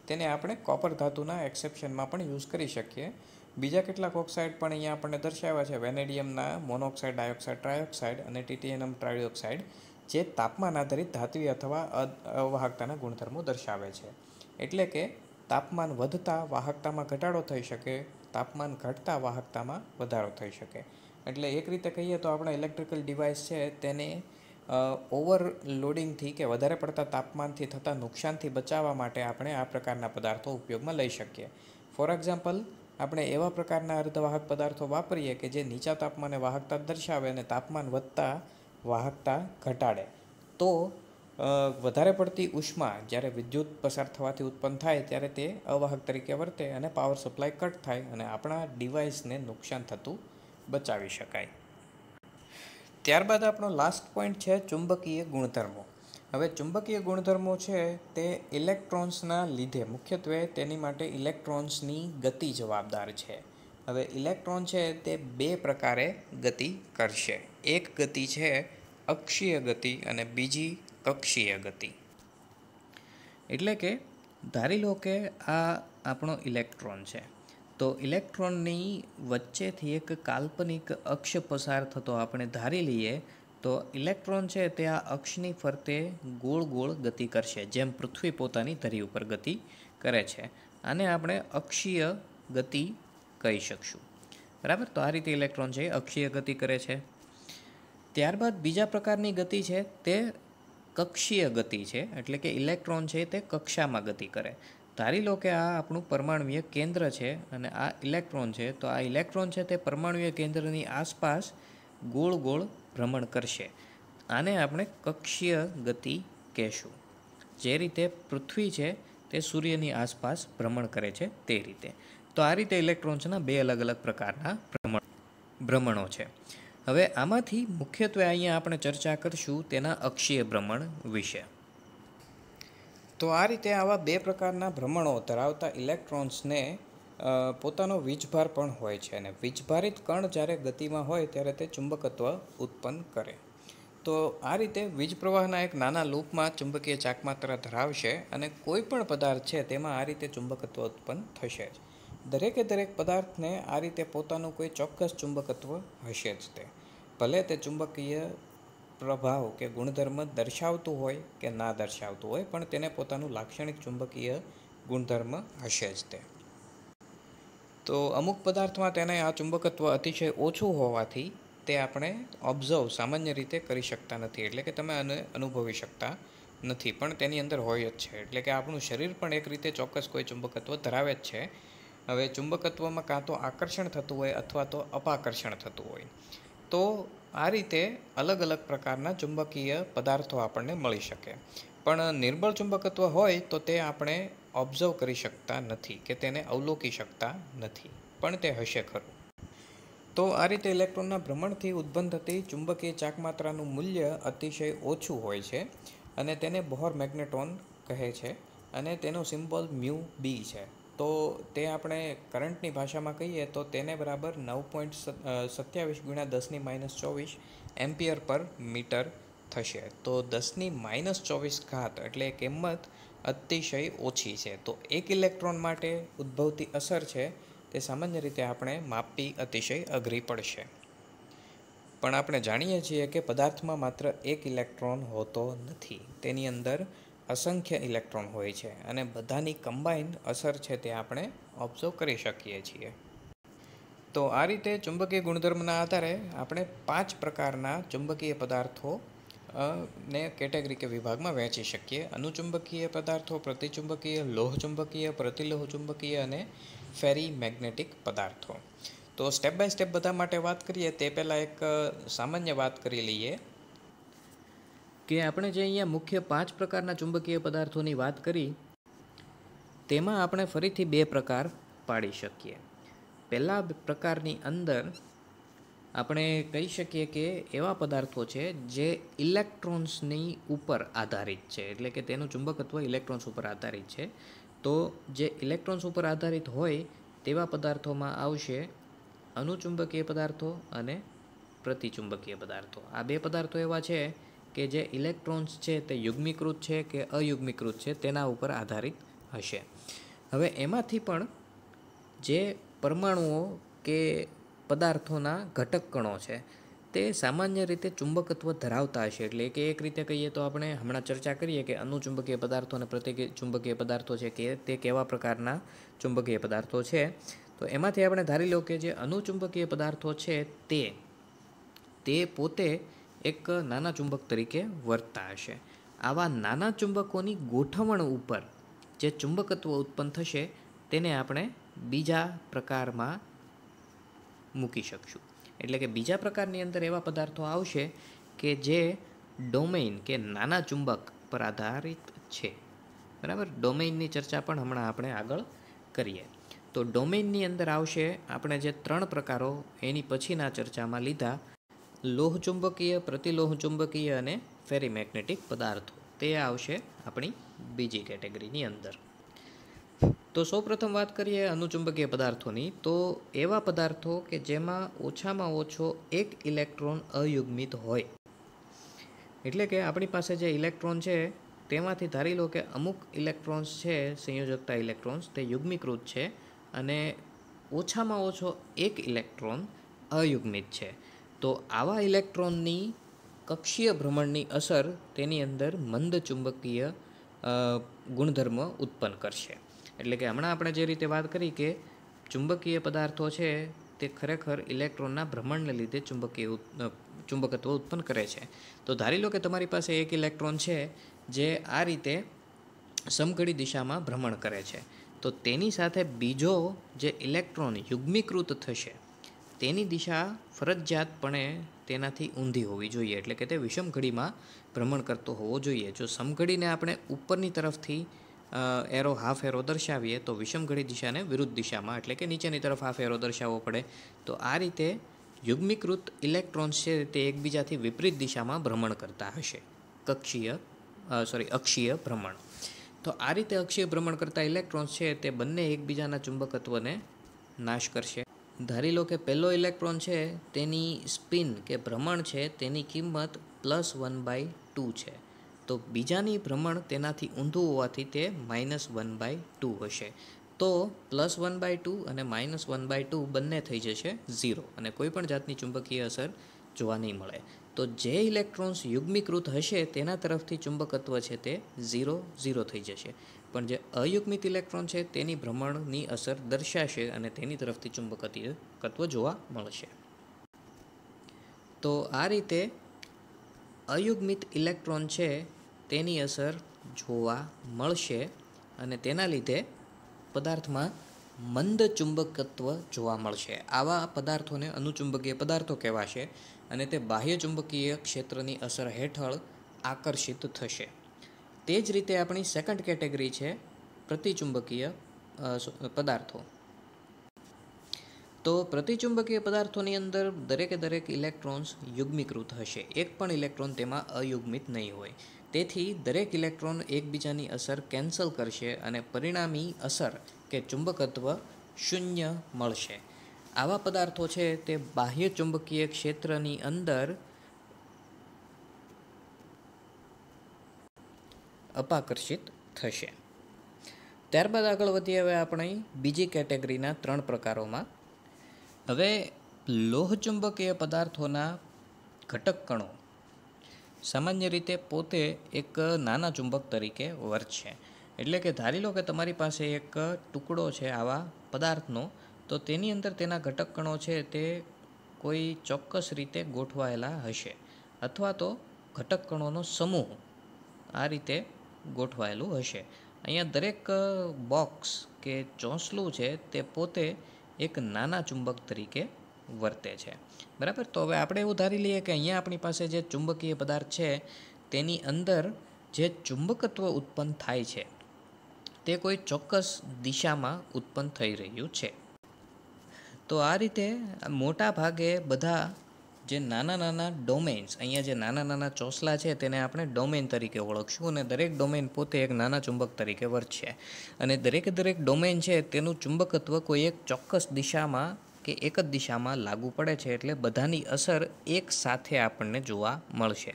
તેને આપણે કોપર ધાતુના એક્સેપ્શનમાં પણ યુઝ કરી શકીએ. બીજા કેટલાક ઓક્સાઇડ પણ અહીંયા આપણને દર્શાવ્યા છે. વેનેડિયમના મોનોક્સાઇડ, ડાયોક્સાઇડ, ટ્રાયોક્સાઇડ અને ટિટેનિયમ ટ્રાયોક્સાઇડ જે તાપમાન આધારિત ધાત્વીય અથવા અવાહકતાના ગુણધર્મો દર્શાવે છે. એટલે કે તાપમાન વધતા વાહકતામાં ઘટાડો થઈ શકે, તાપમાન ઘટતા વાહકતામાં વધારો થઈ શકે. એટલે એક રીતે કહીએ તો આપણે ઇલેક્ટ્રિકલ ડિવાઇસ છે તેને ઓવરલોડિંગથી કે વધારે પડતા તાપમાનથી થતા નુકસાનથી બચાવવા માટે આપણે આ પ્રકારના પદાર્થો ઉપયોગમાં લઈ શકીએ. ફોર એક્ઝામ્પલ, આપણે એવા પ્રકારના અર્ધવાહક પદાર્થો વાપરીએ કે જે નીચા તાપમાને વાહકતા દર્શાવે અને તાપમાન વધતા વાહકતા ઘટાડે, તો વધારે પડતી ઉષ્મા જ્યારે વિદ્યુત પસાર થવાથી ઉત્પન્ન થાય ત્યારે તે અવાહક તરીકે વર્તે અને પાવર સપ્લાય કટ થાય અને આપણા ડિવાઇસને નુકસાન થતું બચાવી શકાય. ત્યારબાદ આપણો લાસ્ટ પોઈન્ટ છે ચુંબકીય ગુણધર્મો. હવે ચુંબકીય ગુણધર્મો છે તે ઇલેક્ટ્રોન્સના લીધે, મુખ્યત્વે તેની માટે ઇલેક્ટ્રોન્સની ગતિ જવાબદાર છે. હવે ઇલેક્ટ્રોન છે તે બે પ્રકારે ગતિ કરશે. એક ગતિ છે અક્ષીય ગતિ અને બીજી કક્ષીય ગતિ. એટલે કે ધારી લો કે આ આપણો ઇલેક્ટ્રોન છે, તો ઇલેક્ટ્રોનની વચ્ચેથી એક કાલ્પનિક અક્ષ પસાર થતો આપણે ધારી લઈએ તો ઇલેક્ટ્રોન છે તે આ અક્ષની ફરતે ગોળ ગોળ ગતિ કરશે, જેમ પૃથ્વી પોતાની ધરી ઉપર ગતિ કરે છે. આને આપણે અક્ષીય ગતિ કહી શકશું. બરાબર, તો આ રીતે ઇલેક્ટ્રોન છે એ અક્ષીય ગતિ કરે છે. ત્યારબાદ બીજા પ્રકારની ગતિ છે તે કક્ષીય ગતિ છે, એટલે કે ઇલેક્ટ્રોન છે તે કક્ષામાં ગતિ કરે. ધારી લો કે આ આપણું પરમાણુય કેન્દ્ર છે અને આ ઇલેક્ટ્રોન છે, તો આ ઇલેક્ટ્રોન છે તે પરમાણુય કેન્દ્રની આસપાસ ગોળ ગોળ ભ્રમણ કરશે. આને આપણે કક્ષીય ગતિ કહેશું. જે રીતે પૃથ્વી છે તે સૂર્યની આસપાસ ભ્રમણ કરે છે તે રીતે. તો આ રીતે ઇલેક્ટ્રોન્સના બે અલગ અલગ પ્રકારના ભ્રમણો છે. હવે આમાંથી મુખ્યત્વે અહીંયા આપણે ચર્ચા કરીશું તેના અક્ષીય ભ્રમણ વિશે. તો આ રીતે આવા બે પ્રકારના ભ્રમણો ધરાવતા ઇલેક્ટ્રોન્સને પોતાનો વીજભાર પણ હોય છે, અને વીજભારિત કણ જ્યારે ગતિમાં હોય ત્યારે તે ચુંબકત્વ ઉત્પન્ન કરે. તો આ રીતે વીજ પ્રવાહના એક નાના લૂપમાં ચુંબકીય ચાકમાત્રા ધરાવશે અને કોઈ પણ પદાર્થ છે તેમાં આ રીતે ચુંબકત્વ ઉત્પન્ન થશે જ. દરેકે દરેક પદાર્થને આ રીતે પોતાનું કોઈ ચોક્કસ ચુંબકત્વ હશે જ. તે ભલે તે ચુંબકીય પ્રભાવ કે ગુણધર્મ દર્શાવતું હોય કે ના દર્શાવતું હોય, પણ તેને પોતાનું લાક્ષણિક ચુંબકીય ગુણધર્મ હશે જ તે. તો અમુક પદાર્થમાં તેને આ ચુંબકત્વ અતિશય ઓછું હોવાથી તે આપણે ઓબ્ઝર્વ સામાન્ય રીતે કરી શકતા નથી, એટલે કે તમે આને અનુભવી શકતા નથી, પણ તેની અંદર હોય જ છે. એટલે કે આપણું શરીર પણ એક રીતે ચોક્કસ કોઈ ચુંબકત્વ ધરાવે જ છે. હવે ચુંબકત્વમાં કાં તો આકર્ષણ થતું હોય અથવા તો અપાકર્ષણ થતું હોય. તો આ રીતે અલગ અલગ પ્રકારના ચુંબકીય પદાર્થો આપણને મળી શકે. પણ નિર્બળ ચુંબકત્વ હોય તો તે આપણે ઓબ્ઝર્વ કરી શકતા નથી કે તેને અવલોકી શકતા નથી, પણ તે હશે ખરું. તો આ રીતે ઇલેક્ટ્રોનના ભ્રમણથી ઉત્પન્ન થતી ચુંબકીય ચાકમાત્રાનું મૂલ્ય અતિશય ઓછું હોય છે અને તેને બોહર મેગ્નેટ્રોન કહે છે અને તેનો સિમ્બોલ μB છે. તો તે આપણે કરંટની ભાષામાં કહીએ તો તેને બરાબર 9.27 × 10⁻²4 એમ્પિયર પર મીટર થશે. તો 10⁻²4 એટલે કિંમત અતિશય ઓછી છે. તો એક ઇલેક્ટ્રોન માટે ઉદ્ભવતી અસર છે તે સામાન્ય રીતે આપણે માપવી અતિશય અઘરી પડશે. પણ આપણે જાણીએ છીએ કે પદાર્થમાં માત્ર એક ઇલેક્ટ્રોન હોતો નથી, તેની અંદર અસંખ્ય ઇલેક્ટ્રોન હોય છે અને બધાની કમ્બાઇન્ડ અસર છે તે આપણે ઓબ્ઝર્વ કરી શકીએ છીએ. તો આ રીતે ચુંબકીય ગુણધર્મના આધારે આપણે 5 પ્રકારના ચુંબકીય પદાર્થો ને કેટેગરી કે વિભાગમાં વહેંચી શકીએ. અનુચુંબકીય પદાર્થો, પ્રતિચુંબકીય, લોહચુંબકીય, પ્રતિલોહ ચુંબકીય અને ફેરી મેગ્નેટિક પદાર્થો. તો સ્ટેપ બાય સ્ટેપ બધા માટે વાત કરીએ તે પહેલાં એક સામાન્ય વાત કરી લઈએ કે આપણે જે અહીંયા મુખ્ય 5 પ્રકારના ચુંબકીય પદાર્થોની વાત કરી તેમાં આપણે ફરીથી 2 પ્રકાર પાડી શકીએ. પહેલા પ્રકારની અંદર આપણે કહી શકીએ કે એવા પદાર્થો છે જે ઇલેક્ટ્રોન્સની ઉપર આધારિત છે, એટલે કે તેનું ચુંબકત્વ ઇલેક્ટ્રોન્સ ઉપર આધારિત છે. તો જે ઇલેક્ટ્રોન્સ ઉપર આધારિત હોય તેવા પદાર્થોમાં આવશે અનુચુંબકીય પદાર્થો અને પ્રતિચુંબકીય પદાર્થો. આ 2 પદાર્થો એવા છે કે જે ઇલેક્ટ્રોન્સ છે તે યુગ્મીકૃત છે કે અયુગ્મીકૃત છે તેના ઉપર આધારિત હશે. હવે એમાંથી પણ જે પરમાણુઓ કે પદાર્થોના ઘટક કણો છે તે સામાન્ય રીતે ચુંબકત્વ ધરાવતા હશે. એટલે કે એક રીતે કહીએ તો આપણે હમણાં ચર્ચા કરીએ કે અનુચુંબકીય પદાર્થો અને પ્રતિચુંબકીય પદાર્થો છે કે તે કેવા પ્રકારના ચુંબકીય પદાર્થો છે. તો એમાંથી આપણે ધારી લો કે જે અનુચુંબકીય પદાર્થો છે તે પોતે એક નાના ચુંબક તરીકે વર્તતા હશે. આવા નાના ચુંબકોની ગોઠવણ ઉપર જે ચુંબકત્વ ઉત્પન્ન થશે તેને આપણે બીજા પ્રકારમાં મૂકી શકશું. એટલે કે બીજા પ્રકારની અંદર એવા પદાર્થો આવશે કે જે ડોમેઇન કે નાના ચુંબક પર આધારિત છે. બરાબર, ડોમેઇનની ચર્ચા પણ હમણાં આપણે આગળ કરીએ. તો ડોમેઇનની અંદર આવશે આપણે જે 3 પ્રકારો એની પછીના ચર્ચામાં લીધા, લોહચુંબકીય, પ્રતિલોહચુંબકીય અને ફેરીમેગ્નેટિક પદાર્થો. તે આવશે આપણી બીજી કેટેગરીની અંદર. તો સૌપ્રથમ વાત કરીએ અનુચુંબકીય પદાર્થોની. તો એવા પદાર્થો કે જેમાં ઓછામાં ઓછો એક ઇલેક્ટ્રોન અયુગ્મિત હોય. એટલે કે આપણી પાસે જે ઇલેક્ટ્રોન છે તેમાંથી ધારી લો કે અમુક ઇલેક્ટ્રોન્સ છે, સંયોજકતા ઇલેક્ટ્રોન્સ, તે યુગ્મીકૃત છે અને ઓછામાં ઓછો એક ઇલેક્ટ્રોન અયુગ્મિત છે. તો આવા ઇલેક્ટ્રોનની કક્ષીય ભ્રમણની અસર તેની અંદર મંદ ચુંબકીય ગુણધર્મ ઉત્પન્ન કરશે. એટલે કે હમણાં આપણે જે રીતે વાત કરી કે ચુંબકીય પદાર્થો છે તે ખરેખર ઇલેક્ટ્રોનના ભ્રમણને લીધે ચુંબકત્વ ઉત્પન્ન કરે છે. તો ધારી લો કે તમારી પાસે એક ઇલેક્ટ્રોન છે જે આ રીતે સમઘડી દિશામાં ભ્રમણ કરે છે. તો તેની સાથે બીજો જે ઇલેક્ટ્રોન યુગ્મીકૃત થશે તેની દિશા ફરજિયાતપણે તેનાથી ઊંધી હોવી જોઈએ. એટલે કે તે વિષમ ઘડીમાં ભ્રમણ કરતો હોવો જોઈએ. જો સમઘડીને આપણે ઉપરની તરફથી હાફ એરો દર્શાવીએ તો વિષમ ઘડી દિશાને વિરુદ્ધ દિશામાં એટલે કે નીચેની તરફ હાફ એરો દર્શાવવો પડે. તો આ રીતે યુગ્મીકૃત ઇલેક્ટ્રોન્સ છે તે એકબીજાથી વિપરીત દિશામાં ભ્રમણ કરતા હશે. અક્ષીય ભ્રમણ. તો આ રીતે અક્ષીય ભ્રમણ કરતા ઇલેક્ટ્રોન્સ છે તે બંને એકબીજાના ચુંબકત્વને નાશ કરશે. ધારી લો કે પહેલો ઇલેક્ટ્રોન છે તેની સ્પિન કે ભ્રમણ છે તેની કિંમત +1/2 છે. તો બીજાની ભ્રમણ તેનાથી ઊંધું હોવાથી તે -1/2 હશે. તો +1/2 અને -1/2 બંને થઈ જશે 0 અને કોઈ પણ જાતની ચુંબકીય અસર જોવા નહીં મળે. તો જે ઇલેક્ટ્રોન્સ યુગ્મીકૃત હશે તેના તરફથી ચુંબકત્વ છે તે 0 થઈ જશે. પણ જે અયુગ્મિત ઇલેક્ટ્રોન છે તેની ભ્રમણની અસર દર્શાશે અને તેની તરફથી ચુંબકત્વ જોવા મળશે. તો આ રીતે અયુગ્મિત ઇલેક્ટ્રોન છે તેની અસર જોવા મળશે અને તેના લીધે પદાર્થમાં મંદ ચુંબકત્વ જોવા મળશે. આવા પદાર્થોને અનુચુંબકીય પદાર્થો કહેવાશે અને તે બાહ્ય ચુંબકીય ક્ષેત્રની અસર હેઠળ આકર્ષિત થશે. તે જ રીતે આપણી સેકન્ડ કેટેગરી છે પ્રતિચુંબકીય પદાર્થો. તો પ્રતિચુંબકીય પદાર્થોની અંદર દરેક ઇલેક્ટ્રોન્સ યુગ્મીકૃત હશે. એક પણ ઇલેક્ટ્રોન તેમાં અયુગ્મિત નહીં હોય. તેથી દરેક ઇલેક્ટ્રોન એકબીજાની અસર કેન્સલ કરશે અને પરિણામી અસર કે ચુંબકત્વ 0 મળશે. આવા પદાર્થો છે તે બાહ્ય ચુંબકીય ક્ષેત્રની અંદર અપાકર્ષિત થશે. ત્યારબાદ આગળ વધીએ હવે આપણે બીજી કેટેગરીના 3 પ્રકારોમાં. હવે લોહચુંબકીય પદાર્થોના ઘટક કણો સામાન્ય રીતે પોતે એક નાના ચુંબક તરીકે વર્તશે. એટલે કે ધારી લો કે તમારી પાસે એક ટુકડો છે આવા પદાર્થનો, તો તેની અંદર તેના ઘટક કણો છે તે કોઈ ચોક્કસ રીતે ગોઠવાયેલા હશે અથવા તો ઘટક કણોનો સમૂહ આ રીતે ગોઠવાયેલું હશે. અહીંયા દરેક બોક્સ કે ચોસલું છે તે પોતે એક નાના ચુંબક તરીકે વર્તે છે. બરાબર. તો હવે આપણે એવું ધારી લઈએ કે અહીંયા આપણી પાસે જે ચુંબકીય પદાર્થ છે તેની અંદર જે ચુંબકત્વ ઉત્પન્ન થાય છે તે કોઈ ચોક્કસ દિશામાં ઉત્પન્ન થઈ રહ્યું છે. તો આ રીતે મોટા ભાગે બધા જે નાના નાના ડોમેન્સ, અહીંયા જે નાના નાના ચોસલા છે તેને આપણે ડોમેન તરીકે ઓળખશું, અને દરેક ડોમેન પોતે એક નાના ચુંબક તરીકે વર્તશે. અને દરેક ડોમેન છે તેનું ચુંબકત્વ કોઈ એક ચોક્કસ દિશામાં કે એક જ દિશામાં લાગુ પડે છે, એટલે બધાની અસર એક સાથે આપણને જોવા મળશે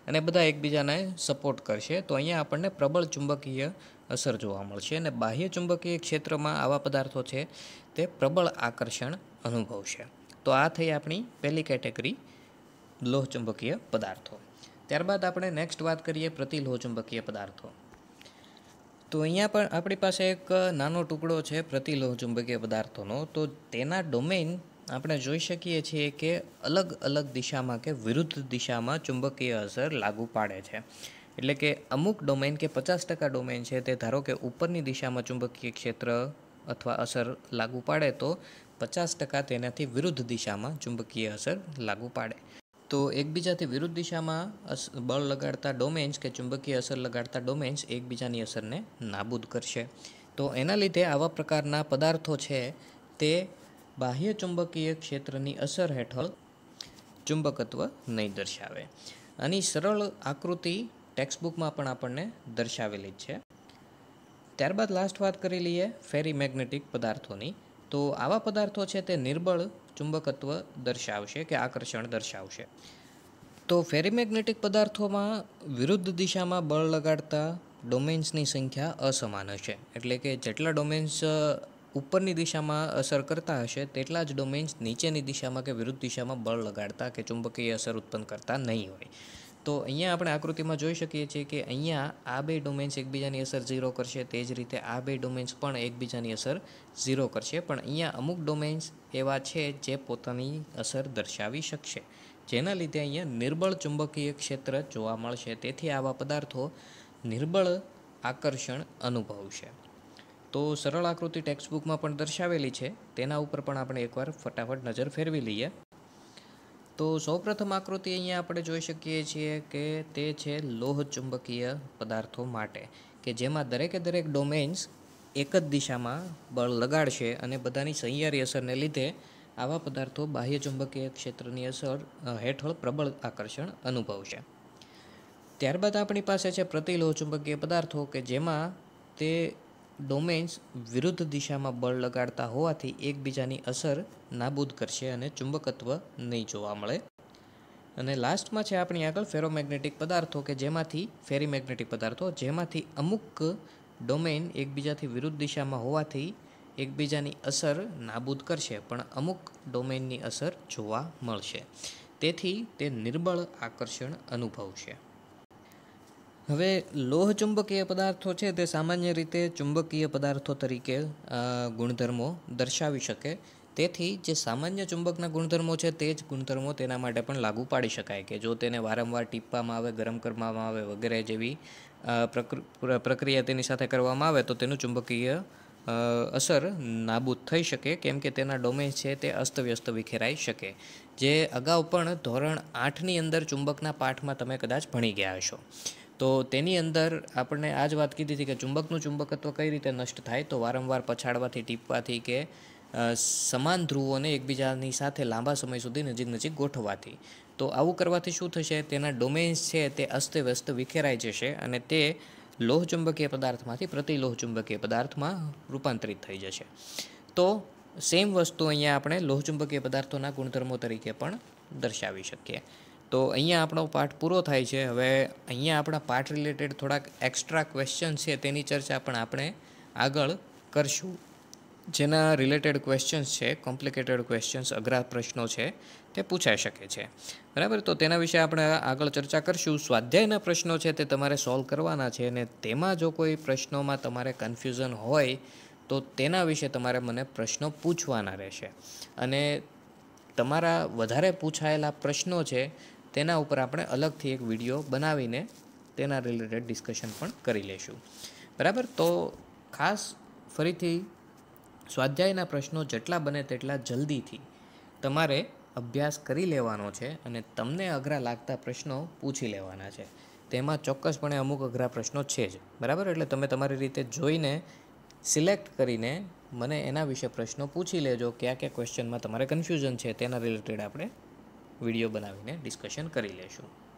અને બધા એકબીજાને સપોર્ટ કરશે. તો અહીંયા આપણને પ્રબળ ચુંબકીય અસર જોવા મળશે અને બાહ્ય ચુંબકીય ક્ષેત્રમાં આવા પદાર્થો છે તે પ્રબળ આકર્ષણ અનુભવશે. તો આ થઈ આપણી પહેલી કેટેગરી લોહ ચુંબકીય પદાર્થો. ત્યારબાદ આપણે નેક્સ્ટ વાત કરીએ પ્રતિલોહ ચુંબકીય પદાર્થો. તો અહીંયા પણ આપણી પાસે એક નાનો ટુકડો છે પ્રતિલોહ ચુંબકીય પદાર્થોનો. તો તેના ડોમેઇન આપણે જોઈ શકીએ છીએ કે અલગ અલગ દિશામાં કે વિરુદ્ધ દિશામાં ચુંબકીય અસર લાગુ પાડે છે. એટલે કે અમુક ડોમેન કે 50% ડોમેન છે તે ધારો કે ઉપરની દિશામાં ચુંબકીય ક્ષેત્ર અથવા અસર લાગુ પાડે તો 50% તેનાથી વિરુદ્ધ દિશામાં ચુંબકીય અસર લાગુ પાડે. તો એકબીજાથી વિરુદ્ધ દિશામાં બળ લગાડતા ડોમેન્સ કે ચુંબકીય અસર લગાડતા ડોમેન્સ એકબીજાની અસરને નાબૂદ કરશે. તો એના લીધે આવા પ્રકારના પદાર્થો છે તે બાહ્ય ચુંબકીય ક્ષેત્રની અસર હેઠળ ચુંબકત્વ નહીં દર્શાવે. આની સરળ આકૃતિ ટેક્સ્ટબુકમાં પણ આપણને દર્શાવેલી જ છે. ત્યારબાદ લાસ્ટ વાત કરી લઈએ ફેરીમેગ્નેટિક પદાર્થોની. તો આવા પદાર્થો છે તે નિર્બળ ચુંબકત્વ દર્શાવશે કે આકર્ષણ દર્શાવશે. તો ફેરીમેગ્નેટિક પદાર્થોમાં વિરુદ્ધ દિશામાં બળ લગાડતા ડોમેન્સની સંખ્યા અસમાન હશે. એટલે કે જેટલા ડોમેન્સ ઉપરની દિશામાં અસર કરતા હશે તેટલા જ ડોમેન્સ નીચેની દિશામાં કે વિરુદ્ધ દિશામાં બળ લગાડતા કે ચુંબકીય અસર ઉત્પન્ન કરતા નહીં હોય. તો અહીંયા આપણે આકૃતિમાં જોઈ શકીએ છીએ કે અહીંયા આ બે ડોમેન્સ એકબીજાની અસર 0 કરશે, તે જ રીતે આ બે ડોમેન્સ પણ એકબીજાની અસર 0 કરશે. પણ અહીંયા અમુક ડોમેન્સ એવા છે જે પોતાની અસર દર્શાવી શકશે, જેના લીધે અહીંયા નિર્બળ ચુંબકીય ક્ષેત્ર જોવા મળશે. તેથી આવા પદાર્થો નિર્બળ આકર્ષણ અનુભવશે. તો સરળ આકૃતિ ટેક્સ્ટબુકમાં પણ દર્શાવેલી છે, તેના ઉપર પણ આપણે એકવાર ફટાફટ નજર ફેરવી લઈએ. તો સૌપ્રથમ આકૃતિ અહીંયા આપણે જોઈ શકીએ છીએ કે તે છે લોહ ચુંબકીય પદાર્થો માટે, કે જેમાં દરેક ડોમેન્સ એક જ દિશામાં બળ લગાડશે અને બધાની સહિયારી અસરને લીધે આવા પદાર્થો બાહ્ય ચુંબકીય ક્ષેત્રની અસર હેઠળ પ્રબળ આકર્ષણ અનુભવશે. ત્યારબાદ આપણી પાસે છે પ્રતિલોહ ચુંબકીય પદાર્થો, કે જેમાં તે ડોમેન્સ વિરુદ્ધ દિશામાં બળ લગાડતા હોવાથી એકબીજાની અસર નાબૂદ કરશે અને ચુંબકત્વ નહીં જોવા મળે. અને લાસ્ટમાં છે આપણી આગળ ફેરોમેગ્નેટિક પદાર્થો, કે જેમાંથી ફેરીમેગ્નેટિક પદાર્થો જેમાંથી અમુક ડોમેન એકબીજાથી વિરુદ્ધ દિશામાં હોવાથી એકબીજાની અસર નાબૂદ કરશે, પણ અમુક ડોમેનની અસર જોવા મળશે. તેથી તે નિર્બળ આકર્ષણ અનુભવશે. હવે લોહ ચુંબકીય પદાર્થો છે તે સામાન્ય રીતે ચુંબકીય પદાર્થો તરીકે ગુણધર્મો દર્શાવી શકે. તેથી જે સામાન્ય ચુંબકના ગુણધર્મો છે તે જ ગુણધર્મો તેના માટે પણ લાગુ પાડી શકાય, કે જો તેને વારંવાર ટીપવામાં આવે, ગરમ કરવામાં આવે વગેરે જેવી પ્રક્રિયા તેની સાથે કરવામાં આવે તો તેનું ચુંબકીય અસર નાબૂદ થઈ શકે, કેમ કે તેના ડોમેન્સ છે તે અસ્તવ્યસ્ત વિખેરાઈ શકે. જે અગાઉ પણ ધોરણ 8ની અંદર ચુંબકના પાઠમાં તમે કદાચ ભણી ગયા હશો. તો તેની અંદર આપણને આ જ વાત કીધી હતી કે ચુંબકનું ચુંબકત્વ કઈ રીતે નષ્ટ થાય, તો વારંવાર પછાડવાથી, ટીપવાથી કે સમાન ધ્રુવોને એકબીજાની સાથે લાંબા સમય સુધી નજીક ગોઠવવાથી. તો આવું કરવાથી શું થશે, તેના ડોમેન્સ છે તે અસ્તવ્યસ્ત વિખેરાઈ જશે અને તે લોહ ચુંબકીય પદાર્થમાંથી પ્રતિલોહ ચુંબકીય પદાર્થમાં રૂપાંતરિત થઈ જશે. તો સેમ વસ્તુ અહીંયા આપણે લોહ ચુંબકીય પદાર્થોના ગુણધર્મો તરીકે પણ દર્શાવી શકીએ. તો અહીંયા આપણો પાઠ પૂરો થાય છે. હવે અહીંયા આપણા પાઠ રિલેટેડ થોડાક એક્સ્ટ્રા ક્વેશ્ચન્સ છે તેની ચર્ચા પણ આપણે આગળ કરશું. જેના રિલેટેડ ક્વેશ્ચન્સ છે, કોમ્પ્લિકેટેડ ક્વેશ્ચન્સ, અઘરા પ્રશ્નો છે તે પૂછાઈ શકે છે. બરાબર. તો તેના વિશે આપણે આગળ ચર્ચા કરશું. સ્વાધ્યાયના પ્રશ્નો છે તે તમારે સોલ્વ કરવાના છે અને તેમાં જો કોઈ પ્રશ્નોમાં તમારે કન્ફ્યુઝન હોય તો તેના વિશે તમારે મને પ્રશ્નો પૂછવાના રહેશે. અને તમારા વધારે પૂછાયેલા પ્રશ્નો છે તેના ઉપર આપણે અલગથી એક વિડીયો બનાવીને તેના રિલેટેડ ડિસ્કશન પણ કરી લઈશું. બરાબર. તો ખાસ ફરીથી સ્વાધ્યાયના પ્રશ્નો જેટલા બને તેટલા જલ્દીથી તમારે અભ્યાસ કરી લેવાનો છે અને તમને અઘરા લાગતા પ્રશ્નો પૂછી લેવાના છે. તેમાં ચોક્કસપણે અમુક અઘરા પ્રશ્નો છે જ, બરાબર? એટલે તમે તમારી રીતે જોઈને સિલેક્ટ કરીને મને એના વિશે પ્રશ્નો પૂછી લેજો. કયા કયા ક્વેશ્ચનમાં તમારે કન્ફ્યુઝન છે તેના રિલેટેડ આપણે વિડીયો બનાવીને ડિસ્કશન કરી લેશું.